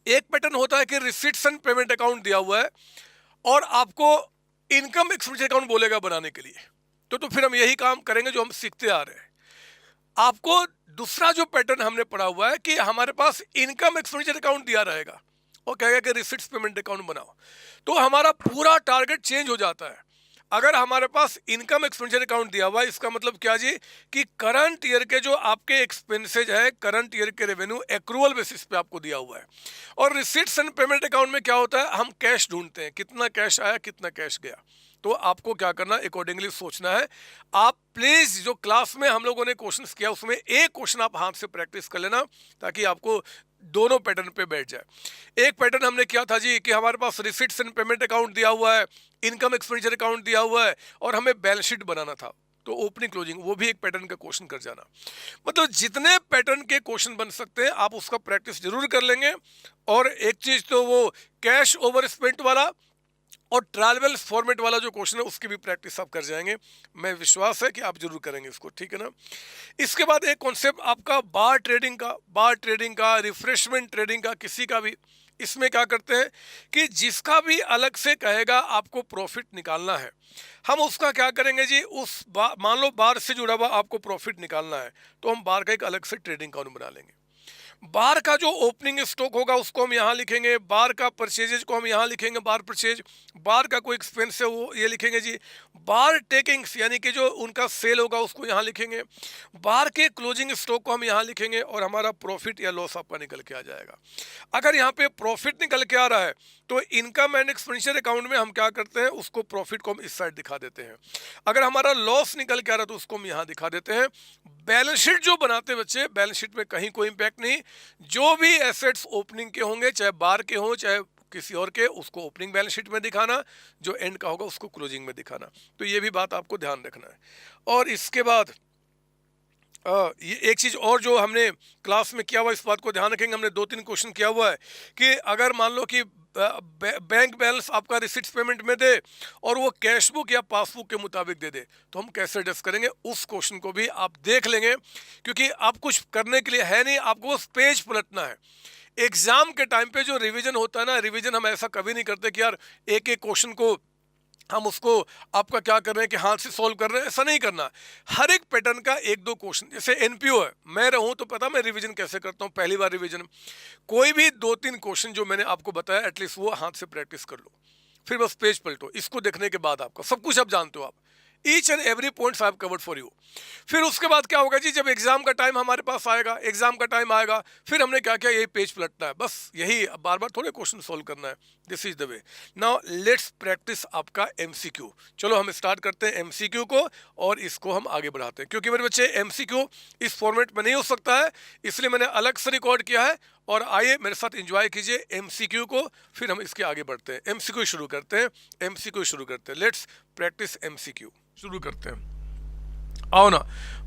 एक पैटर्न होता है कि रिसीट्स एंड पेमेंट अकाउंट दिया हुआ है और आपको इनकम एक्सपेंडिचर अकाउंट बोलेगा बनाने के लिए, तो फिर हम यही काम करेंगे जो हम सीखते आ रहे हैं। आपको दूसरा जो पैटर्न हमने पढ़ा हुआ है कि हमारे पास इनकम एक्सपेंडिचर अकाउंट दिया रहेगा और कहेगा कि रिसीट्स पेमेंट अकाउंट बनाओ, तो हमारा पूरा टारगेट चेंज हो जाता है। अगर हमारे पास इनकम एक्सपेंडिचर अकाउंट दिया हुआ है, इसका मतलब क्या जी, कि करंट ईयर के जो आपके एक्सपेंसेज है, करंट ईयर के रेवेन्यू एक्रूअल बेसिस पे आपको दिया हुआ है। और रिसीट्स एंड पेमेंट अकाउंट में क्या होता है, हम कैश ढूंढते हैं, कितना कैश आया, कितना कैश गया। तो आपको क्या करना, अकॉर्डिंगली सोचना है। आप प्लीज, जो क्लास में हम लोगों ने क्वेश्चंस किया उसमें एक क्वेश्चन आप हाथ से प्रैक्टिस कर लेना, ताकि आपको दोनों पैटर्न पे बैठ जाए। एक पैटर्न हमने किया था जी कि हमारे पास रिसीट्स एंड पेमेंट अकाउंट दिया हुआ है, इनकम एक्सपेंडिचर अकाउंट दिया हुआ है और हमें बैलेंस शीट बनाना था, तो ओपनिंग क्लोजिंग वो भी एक पैटर्न का क्वेश्चन कर जाना। मतलब जितने पैटर्न के क्वेश्चन बन सकते हैं आप उसका प्रैक्टिस जरूर कर लेंगे। और एक चीज तो वो कैश ओवर स्पेंट वाला और ट्रायबल फॉर्मेट वाला जो क्वेश्चन है उसकी भी प्रैक्टिस आप कर जाएंगे। मैं विश्वास है कि आप जरूर करेंगे इसको, ठीक है ना। इसके बाद एक कॉन्सेप्ट आपका बार ट्रेडिंग का, रिफ्रेशमेंट ट्रेडिंग का, किसी का भी। इसमें क्या करते हैं कि जिसका भी अलग से कहेगा आपको प्रॉफिट निकालना है, हम उसका क्या करेंगे जी, मान लो बार से जुड़ा हुआ आपको प्रॉफिट निकालना है, तो हम बार का एक अलग से ट्रेडिंग अकाउंट बना लेंगे। बार का जो ओपनिंग स्टॉक होगा उसको हम यहाँ लिखेंगे, बार का परचेजेज को हम यहाँ लिखेंगे, बार परचेज, बार का कोई एक्सपेंस है वो ये लिखेंगे जी, बार टेकिंग्स यानी कि जो उनका सेल होगा उसको यहाँ लिखेंगे, बार के क्लोजिंग स्टॉक को हम यहाँ लिखेंगे और हमारा प्रॉफिट या लॉस आपका निकल के आ जाएगा। अगर यहाँ पे प्रॉफिट निकल के आ रहा है तो इनकम एंड एक्सपेंडिचर अकाउंट में हम क्या करते हैं, उसको प्रॉफिट को हम इस साइड दिखा देते हैं। अगर हमारा लॉस निकल के आ रहा है तो उसको हम यहाँ दिखा देते हैं। बैलेंस शीट जो बनाते हैं बच्चे, बैलेंस शीट में कहीं कोई इंपैक्ट नहीं, जो भी एसेट्स ओपनिंग के होंगे, चाहे बार के हों चाहे किसी और के, उसको ओपनिंग बैलेंस शीट में दिखाना, जो एंड का होगा उसको क्लोजिंग में दिखाना। तो ये भी बात आपको ध्यान रखना है। और इसके बाद ये एक चीज़ और जो हमने क्लास में किया हुआ, इस बात को ध्यान रखेंगे, हमने 2-3 क्वेश्चन किया हुआ है कि अगर मान लो कि बैंक बैलेंस आपका रिसिट्स पेमेंट में दे और वो कैश बुक या पासबुक के मुताबिक दे दे, तो हम कैसे एडजस्ट करेंगे, उस क्वेश्चन को भी आप देख लेंगे, क्योंकि आप कुछ करने के लिए है नहीं, आपको उस पेज पलटना है। एग्जाम के टाइम पे जो रिवीजन होता है ना, रिवीजन हम ऐसा कभी नहीं करते कि यार एक एक क्वेश्चन को हम उसको आपका क्या कर रहे हैं कि हाथ से सॉल्व कर रहे हैं, ऐसा नहीं करना। हर एक पैटर्न का 1-2 क्वेश्चन, जैसे एनपीओ है, मैं रहूं तो पता मैं रिवीजन कैसे करता हूं, पहली बार रिवीजन, कोई भी 2-3 क्वेश्चन जो मैंने आपको बताया एटलीस्ट वो हाथ से प्रैक्टिस कर लो, फिर बस पेज पलटो, इसको देखने के बाद आपका सब कुछ आप जानते हो, आप each and every points I have covered for you. फिर उसके बाद क्या होगा जी, जब एग्जाम का टाइम हमारे पास आएगा, एग्जाम का टाइम आएगा, फिर हमने क्या किया, यही पेज पलटना है, बस यही, बार बार थोड़े क्वेश्चन सोल्व करना है। This is the way. Now let's practice आपका एमसीक्यू। चलो हम स्टार्ट करते हैं एमसीक्यू को और इसको हम आगे बढ़ाते हैं, क्योंकि मेरे बच्चे एमसीक्यू इस फॉर्मेट में नहीं हो सकता है, इसलिए मैंने अलग से रिकॉर्ड किया है। और आइए मेरे साथ एंजॉय कीजिए एमसीक्यू को, फिर हम इसके आगे बढ़ते हैं। एमसीक्यू शुरू करते हैं, एमसीक्यू शुरू करते हैं। लेट्स प्रैक्टिस एमसीक्यू शुरू करते हैं। आओ ना,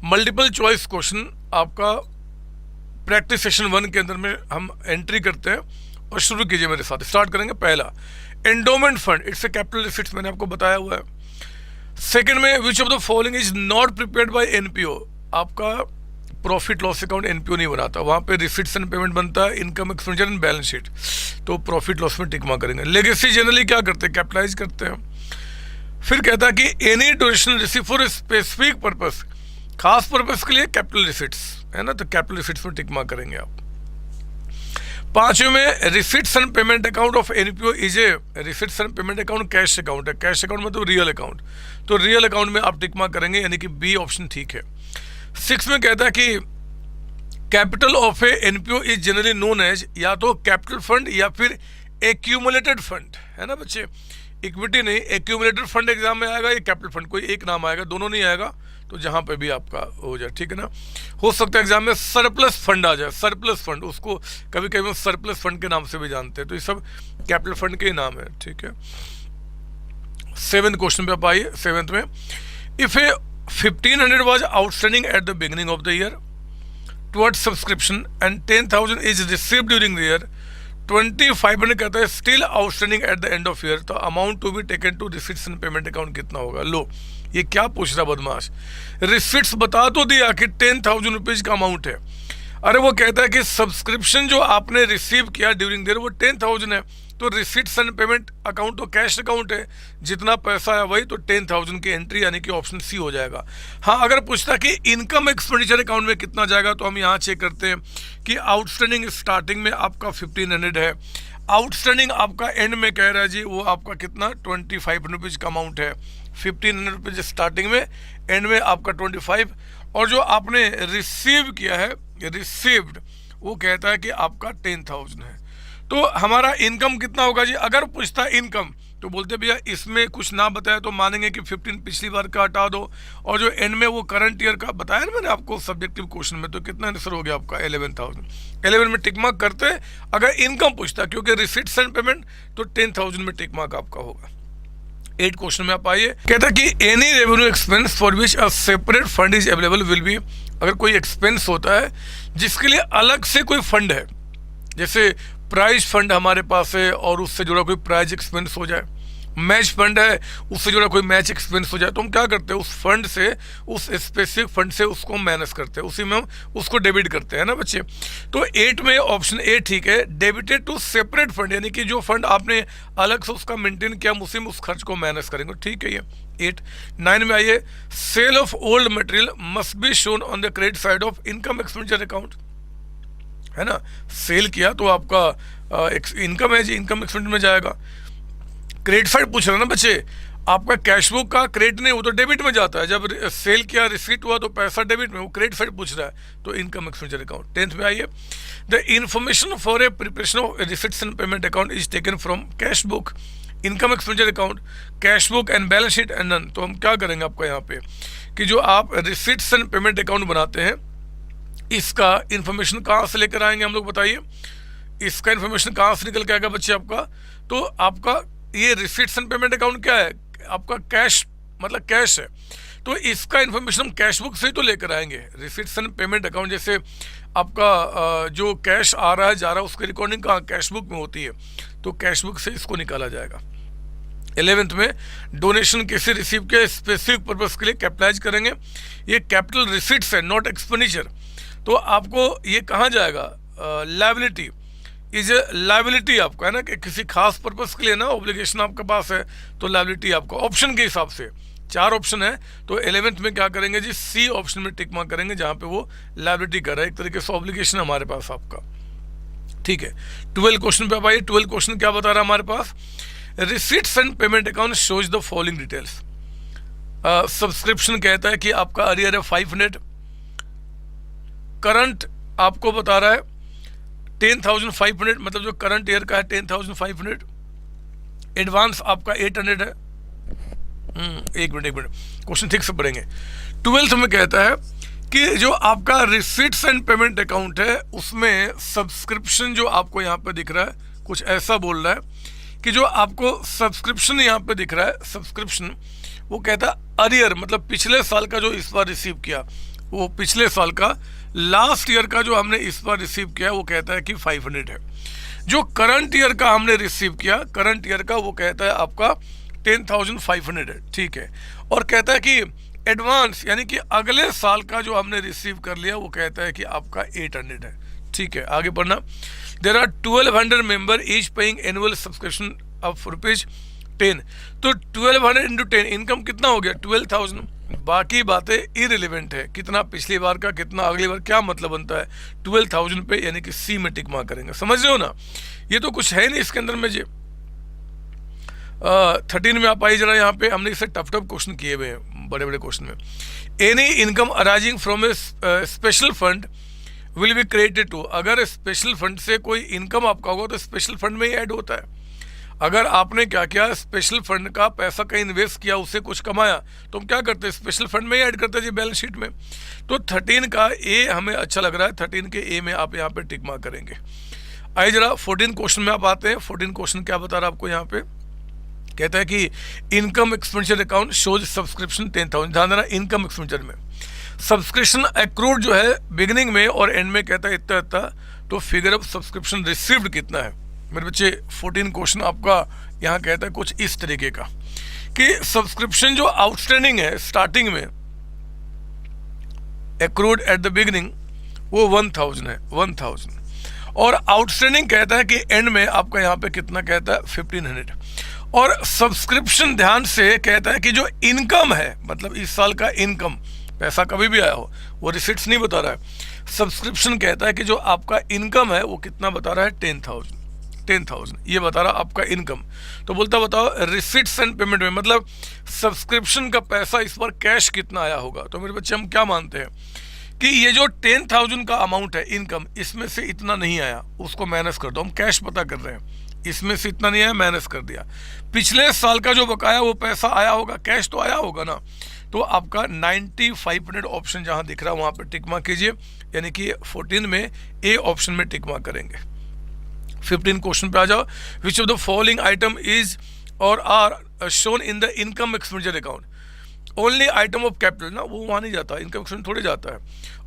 मल्टीपल चॉइस क्वेश्चन आपका प्रैक्टिस सेशन 1 के अंदर में हम एंट्री करते हैं और शुरू कीजिए मेरे साथ। स्टार्ट करेंगे। पहला, endowment fund, it's a capital receipts, मैंने आपको बताया हुआ है। सेकंड में, विच of the following is not prepared by NPO, आपका प्रॉफिट लॉस अकाउंट एनपीओ नहीं बनाता, वहाँ पे रिसिट्स एंड पेमेंट बनता है, income expenditure and balance sheet, तो प्रॉफिट लॉस में टिक मार्क करेंगे। लेगेसी जनरली क्या करते हैं, कैपिटलाइज करते हैं। फिर कहता है कि any donation receive for specific purpose, खास पर्पस के लिए कैपिटल रिसिट्स है ना, तो कैपिटल रिसिट्स में टिक मार्क करेंगे आप। पांचवें में, receipts and payment account of NPO is a, receipts and payment account cash account है, कैश अकाउंट मतलब रियल अकाउंट, तो रियल अकाउंट में आप टिक मार्क करेंगे, यानी कि बी ऑप्शन ठीक है। 6 में कहता है कि capital of a NPO is generally known as, या तो कैपिटल फंड या फिर एक्यूमुलेटेड फंड, है ना बच्चे, इक्विटी नहीं, एक्यूमुलेटेड फंड एग्जाम में आएगा, या कैपिटल फंड, कोई एक नाम आएगा, दोनों नहीं आएगा, तो जहां पे भी आपका हो जाए, ठीक है ना। हो सकता है एग्जाम में सरप्लस फंड आ जाए, सरप्लस फंड, उसको कभी कभी सरप्लस फंड के नाम से भी जानते हैं, तो ये सब कैपिटल फंड के ही नाम है, ठीक है। 7th क्वेश्चन पे आप आइए। 7th में, if A 1500 was outstanding at the beginning of the year towards subscription and 10,000 is received during the year, 2500 कहता है still outstanding at the end of year, तो amount to be taken to receipts and payment account कितना होगा। लो, ये क्या पूछ रहा बदमाश, रिसिट्स बता तो दिया कि 10,000 रुपीज का अमाउंट है, अरे वो कहता है कि सब्सक्रिप्शन जो आपने रिसीव किया ड्यूरिंग द ईयर वो 10,000 है, तो रिसिट्स एंड पेमेंट अकाउंट तो कैश अकाउंट है, जितना पैसा है वही, तो 10,000 की एंट्री यानी कि ऑप्शन सी हो जाएगा। हाँ, अगर पूछता कि इनकम एक्सपेंडिचर अकाउंट में कितना जाएगा, तो हम यहाँ चेक करते हैं कि आउटस्टैंडिंग स्टार्टिंग में आपका 1500 है, आउटस्टैंडिंग आपका एंड में कह रहा है जी वो आपका कितना 2500 रुपीज़ का अमाउंट है, 1500 रुपीज़ स्टार्टिंग में, एंड में आपका 25, और जो आपने रिसीव किया है, रिसीव्ड, वो कहता है कि आपका 10,000 है। तो हमारा इनकम कितना होगा जी, अगर पूछता है इनकम तो बोलते भैया इसमें कुछ ना बताया तो मानेंगे कि 15 पिछली बार का हटा दो, और जो एंड में वो करंट ईयर का बताया ना मैंने आपको सब्जेक्टिव क्वेश्चन में, तो कितना आंसर हो गया आपका 11,000। 11 में टिक मार्क करते अगर इनकम पूछता, क्योंकि रिसिट्स एंड पेमेंट, तो 10,000 में टिक मार्क आपका होगा। 8 क्वेश्चन में आप आइए। कहता है कि any revenue expense for which a separate fund is available will be, अगर कोई एक्सपेंस होता है जिसके लिए अलग से कोई फंड है, जैसे प्राइज फंड हमारे पास है और उससे जुड़ा कोई प्राइज एक्सपेंस हो जाए, मैच फंड है उससे जुड़ा कोई मैच एक्सपेंस हो जाए, तो हम क्या करते हैं उस फंड से, उस स्पेसिफिक फंड से उसको हम मैनेज करते हैं, उसी में हम उसको डेबिट करते हैं ना बच्चे। तो 8 में ऑप्शन ए ठीक है, डेबिटेड टू सेपरेट फंड, यानी कि जो फंड आपने अलग से उसका मेंटेन किया, हम उसी में उस खर्च को मैनेज करेंगे, ठीक है ये 8। 9 में आइए, sale of old material must be shown on the credit side of income expenditure account, है ना, सेल किया तो आपका इनकम है जी, इनकम एक्सपेंडिचर में जाएगा। क्रेडिट साइड पूछ रहा है ना बच्चे, आपका कैश बुक का क्रेडिट नहीं, वो तो डेबिट में जाता है, जब सेल किया रिसीट हुआ तो पैसा डेबिट में, वो क्रेडिट साइड पूछ रहा है, तो इनकम एक्सपेंडिचर अकाउंट। 10th में आइए, the information for a preparation of receipts and payment account is taken from cash book, income expenditure account, cash book and balance sheet and none. तो हम क्या करेंगे आपका यहाँ पे कि जो आप रिसिट्स एंड पेमेंट अकाउंट बनाते हैं, इसका इन्फॉर्मेशन कहाँ से लेकर आएंगे हम लोग, बताइए, इसका इन्फॉर्मेशन कहाँ से निकल के आएगा बच्चे आपका, तो आपका ये रिसिट्स एंड पेमेंट अकाउंट क्या है, आपका कैश मतलब कैश है, तो इसका इन्फॉर्मेशन हम कैश बुक से ही तो लेकर आएंगे। रिसिट्स एंड पेमेंट अकाउंट जैसे आपका जो कैश आ रहा है जा रहा है उसकी रिकॉर्डिंग कहाँ कैश बुक में होती है, तो कैश बुक से इसको निकाला जाएगा। 11th में, डोनेशन किसी रिसीव के स्पेसिफिक पर्पस के लिए कैपिटलाइज करेंगे, ये कैपिटल रिसिट्स है नॉट एक्सपेंडिचर, तो आपको ये कहाँ जाएगा, लायबिलिटी इज ए लायबिलिटी आपका, है ना, कि किसी खास पर्पस के लिए ना ऑब्लिगेशन आपके पास है, तो लायबिलिटी आपका ऑप्शन के हिसाब से 4 ऑप्शन है, तो 11th में क्या करेंगे जी, सी ऑप्शन में टिक मार्क करेंगे, जहाँ पे वो लायबिलिटी कर रहा है, एक तरीके से ऑब्लिगेशन हमारे पास आपका, ठीक है। 12 क्वेश्चन पे आप आइए। 12 क्वेश्चन क्या बता रहा है हमारे पास, receipts and payment account shows the following details, subscription कहता है कि आपका अरियर है 500, करंट आपको बता रहा है 10,500, मतलब जो करंट ईयर का है 10,500, एडवांस आपका 800 है। एक मिनट क्वेश्चन ठीक से पढ़ेंगे। 12th में कहता है कि जो आपका रिसीट्स एंड पेमेंट अकाउंट है उसमें सब्सक्रिप्शन जो आपको यहाँ पे दिख रहा है कुछ ऐसा बोल रहा है कि जो आपको सब्सक्रिप्शन यहाँ पे दिख रहा है, सब्सक्रिप्शन वो कहता है अरियर, मतलब पिछले साल का जो इस बार रिसीव किया, वो पिछले साल का लास्ट ईयर का जो हमने इस बार रिसीव किया वो कहता है कि 500 है। जो करंट ईयर का हमने रिसीव किया, करंट ईयर का वो कहता है आपका 10,500 है, ठीक है। और कहता है कि एडवांस यानी कि अगले साल का जो हमने रिसीव कर लिया वो कहता है कि आपका 800 है, ठीक है। आगे पढ़ना। There are 1200 member each paying annual subscription of ₹10। तो 1200 इंटू 10 इनकम कितना हो गया 12,000। बाकी बातें इरिलेवेंट है, कितना पिछली बार का कितना अगली बार, क्या मतलब बनता है 12,000 पे, यानी कि सी में टिक मार्क करेंगे। समझ रहे हो ना, ये तो कुछ है नहीं इसके अंदर में। जी 13 में आप आइए जरा, यहाँ पे हमने इसे टफ क्वेश्चन किए हुए हैं बड़े बड़े क्वेश्चन में। Any income arising from a special fund will be created to, अगर स्पेशल फंड से कोई इनकम आपका होगा तो स्पेशल फंड में ही ऐड होता है। अगर आपने क्या किया, स्पेशल फंड का पैसा कहीं इन्वेस्ट किया, उससे कुछ कमाया, तो हम क्या करते हैं स्पेशल फंड में ही ऐड करते हैं जी बैलेंस शीट में। तो 13 का ए हमें अच्छा लग रहा है, 13 के ए में आप यहाँ पे टिक मार्क करेंगे। आइए जरा 14 क्वेश्चन में आप आते हैं। 14 क्वेश्चन क्या बता रहा है आपको यहाँ पे, कहता है कि income expenditure account shows subscription 10,000। ध्यान देना, इनकम एक्सपेंडिचर में सब्सक्रिप्शन एक्रूड जो है बिगिनिंग में और एंड में कहता है इतना इतना, तो फिगर ऑफ सब्सक्रिप्शन रिसीव्ड कितना है मेरे बच्चे। 14 क्वेश्चन आपका यहाँ कहता है कुछ इस तरीके का कि सब्सक्रिप्शन जो आउटस्टैंडिंग है स्टार्टिंग में एक्रूड एट द बिगिनिंग वो 1,000 है, 1,000, और आउटस्टैंडिंग कहता है कि एंड में आपका यहाँ पे कितना कहता है 1,500। और सब्सक्रिप्शन ध्यान से कहता है कि जो इनकम है, मतलब इस साल का इनकम, पैसा कभी भी आया हो, वो रिसिट्स नहीं बता रहा है। सब्सक्रिप्शन कहता है कि जो आपका इनकम है वो कितना बता रहा है 10,000, 10,000 ये बता रहा आपका इनकम। तो बोलता बताओ रिसिट्स एंड पेमेंट में, मतलब सब्सक्रिप्शन का पैसा इस बार कैश कितना आया होगा। तो मेरे बच्चे हम क्या मानते हैं कि ये जो 10,000 का अमाउंट है इनकम, इसमें से इतना नहीं आया, उसको माइनस कर दो। हम कैश पता कर रहे हैं, इसमें से इतना नहीं आया, माइनस कर दिया। पिछले साल का जो बकाया वो पैसा आया होगा, कैश तो आया होगा ना। तो आपका 9500 ऑप्शन जहां दिख रहा है वहां पर टिक मार्क कीजिए, यानी कि 14 में ए ऑप्शन में टिक मार्क करेंगे। 15 क्वेश्चन पे आ जाओ। Which of the following item is और are shown in the income expenditure account. Only item of capital ना, वो वहां नहीं जाता, इनकम एक्सपेंडिचर थोड़े जाता है।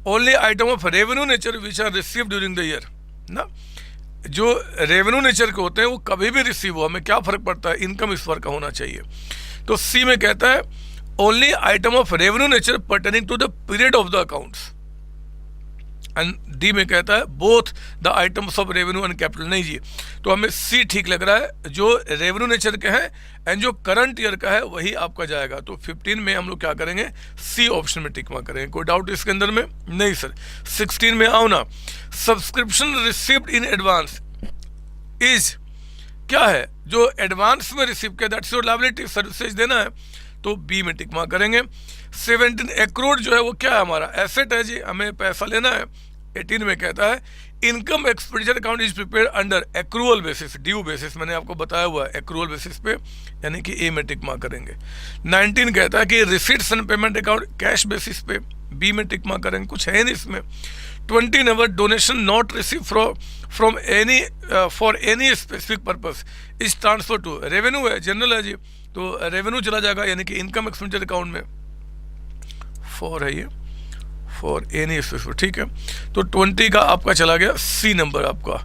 Only item of revenue nature which are received during the year ना, जो रेवेन्यू नेचर के होते हैं वो कभी भी रिसीव हो, हमें क्या फर्क पड़ता है, इनकम इस बार का होना चाहिए। तो सी में कहता है only item of revenue nature pertaining to the period of the accounts, and D में कहता है both the items of revenue and capital. नहीं जी, तो हमें सी ठीक लग रहा है, जो रेवेन्यू नेचर के हैं एंड जो करंट ईयर का है वही आपका जाएगा। तो 15 में हम लोग क्या करेंगे, सी ऑप्शन में टिक मार्क करेंगे। कोई डाउट इसके अंदर में नहीं सर। 16 में आओ ना, subscription received in advance is क्या है, जो एडवांस में रिसीव किया दैट्स योर लायबिलिटी, सर्विसेज देना है, तो बी में टिक मार्क करेंगे। 17 एक्रूड जो है वो क्या है, हमारा एसेट है जी, हमें पैसा लेना है। 18 में कहता है income expenditure account is prepared under accrual basis, due basis, मैंने आपको बताया हुआ है एक्रूअल बेसिस पे, यानी कि ए में टिक मार्क करेंगे। 19 कहता है कि receipts and payment account cash basis पे, बी में टिक मार्क करेंगे, कुछ है नहीं इसमें। 20 number donation not receive from any for any specific purpose is transfer to, revenue है, जनरल है जी, तो रेवेन्यू चला जाएगा, यानी कि इनकम एक्सपेंडिचर अकाउंट में। 4 है ये, फॉर एनी स्पेसिफिक, ठीक है। तो 20 का आपका चला गया सी नंबर, आपका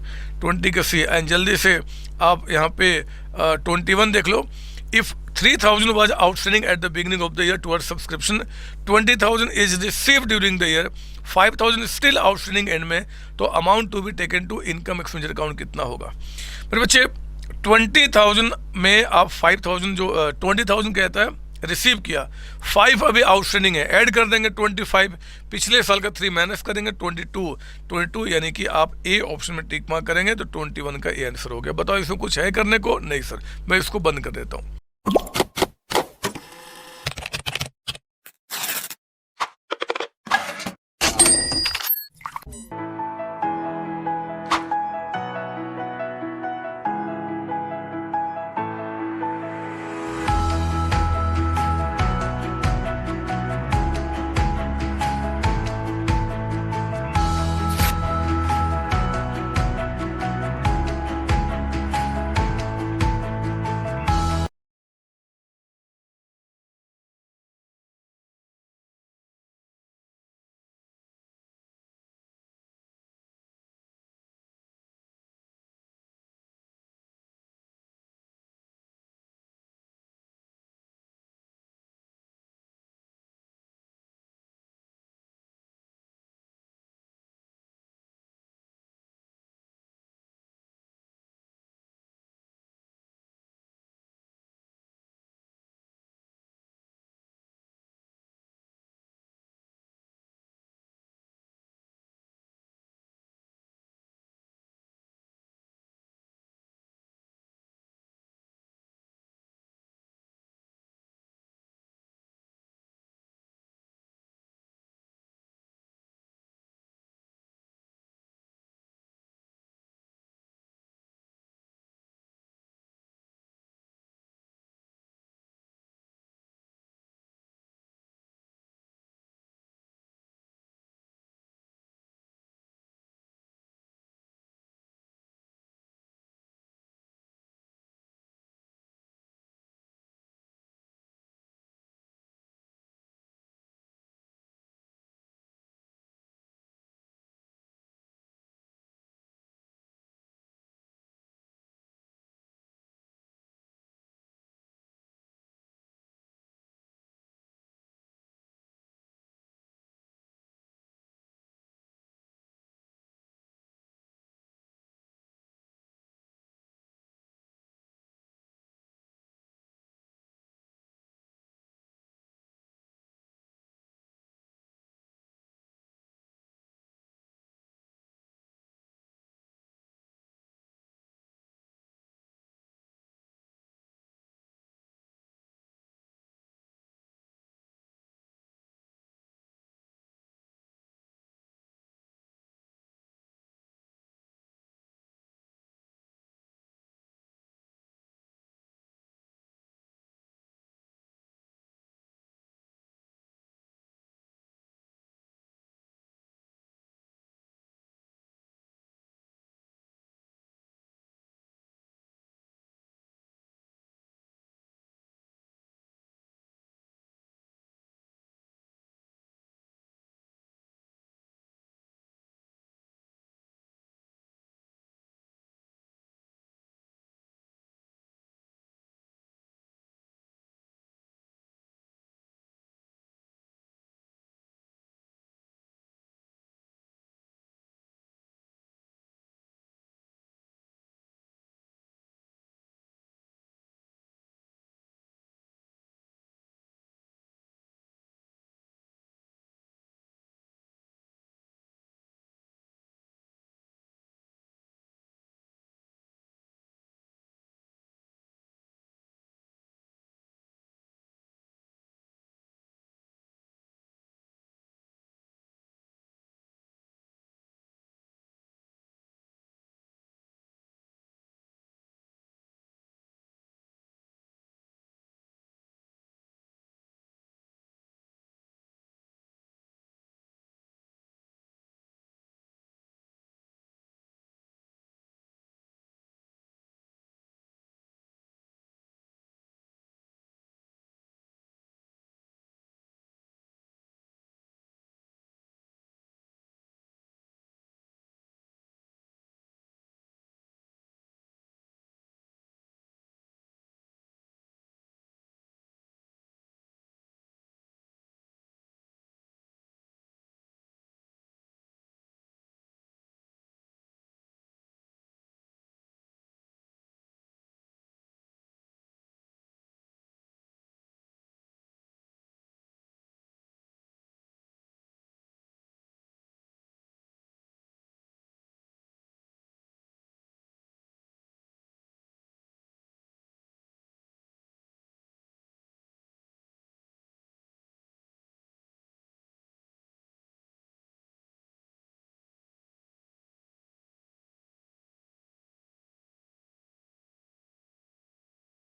20 का सी। एंड जल्दी से आप यहाँ पे 21 देख लो। If 3,000 was outstanding at the beginning of the year towards subscription, 20,000 is received during the year, 5,000 is still outstanding end में, तो amount to be taken to income expenditure account कितना होगा मेरे बच्चे। 20,000 में आप 5,000 जो 20,000 कहता है रिसीव किया, 5 अभी आउटस्टैंडिंग है, ऐड कर देंगे 25, पिछले साल का 3 माइनस करेंगे 22, यानी कि आप ए ऑप्शन में टिक मार्क करेंगे, तो 21 का ए आंसर हो गया। बताओ इसमें कुछ है करने को, नहीं सर, मैं इसको बंद कर देता हूँ।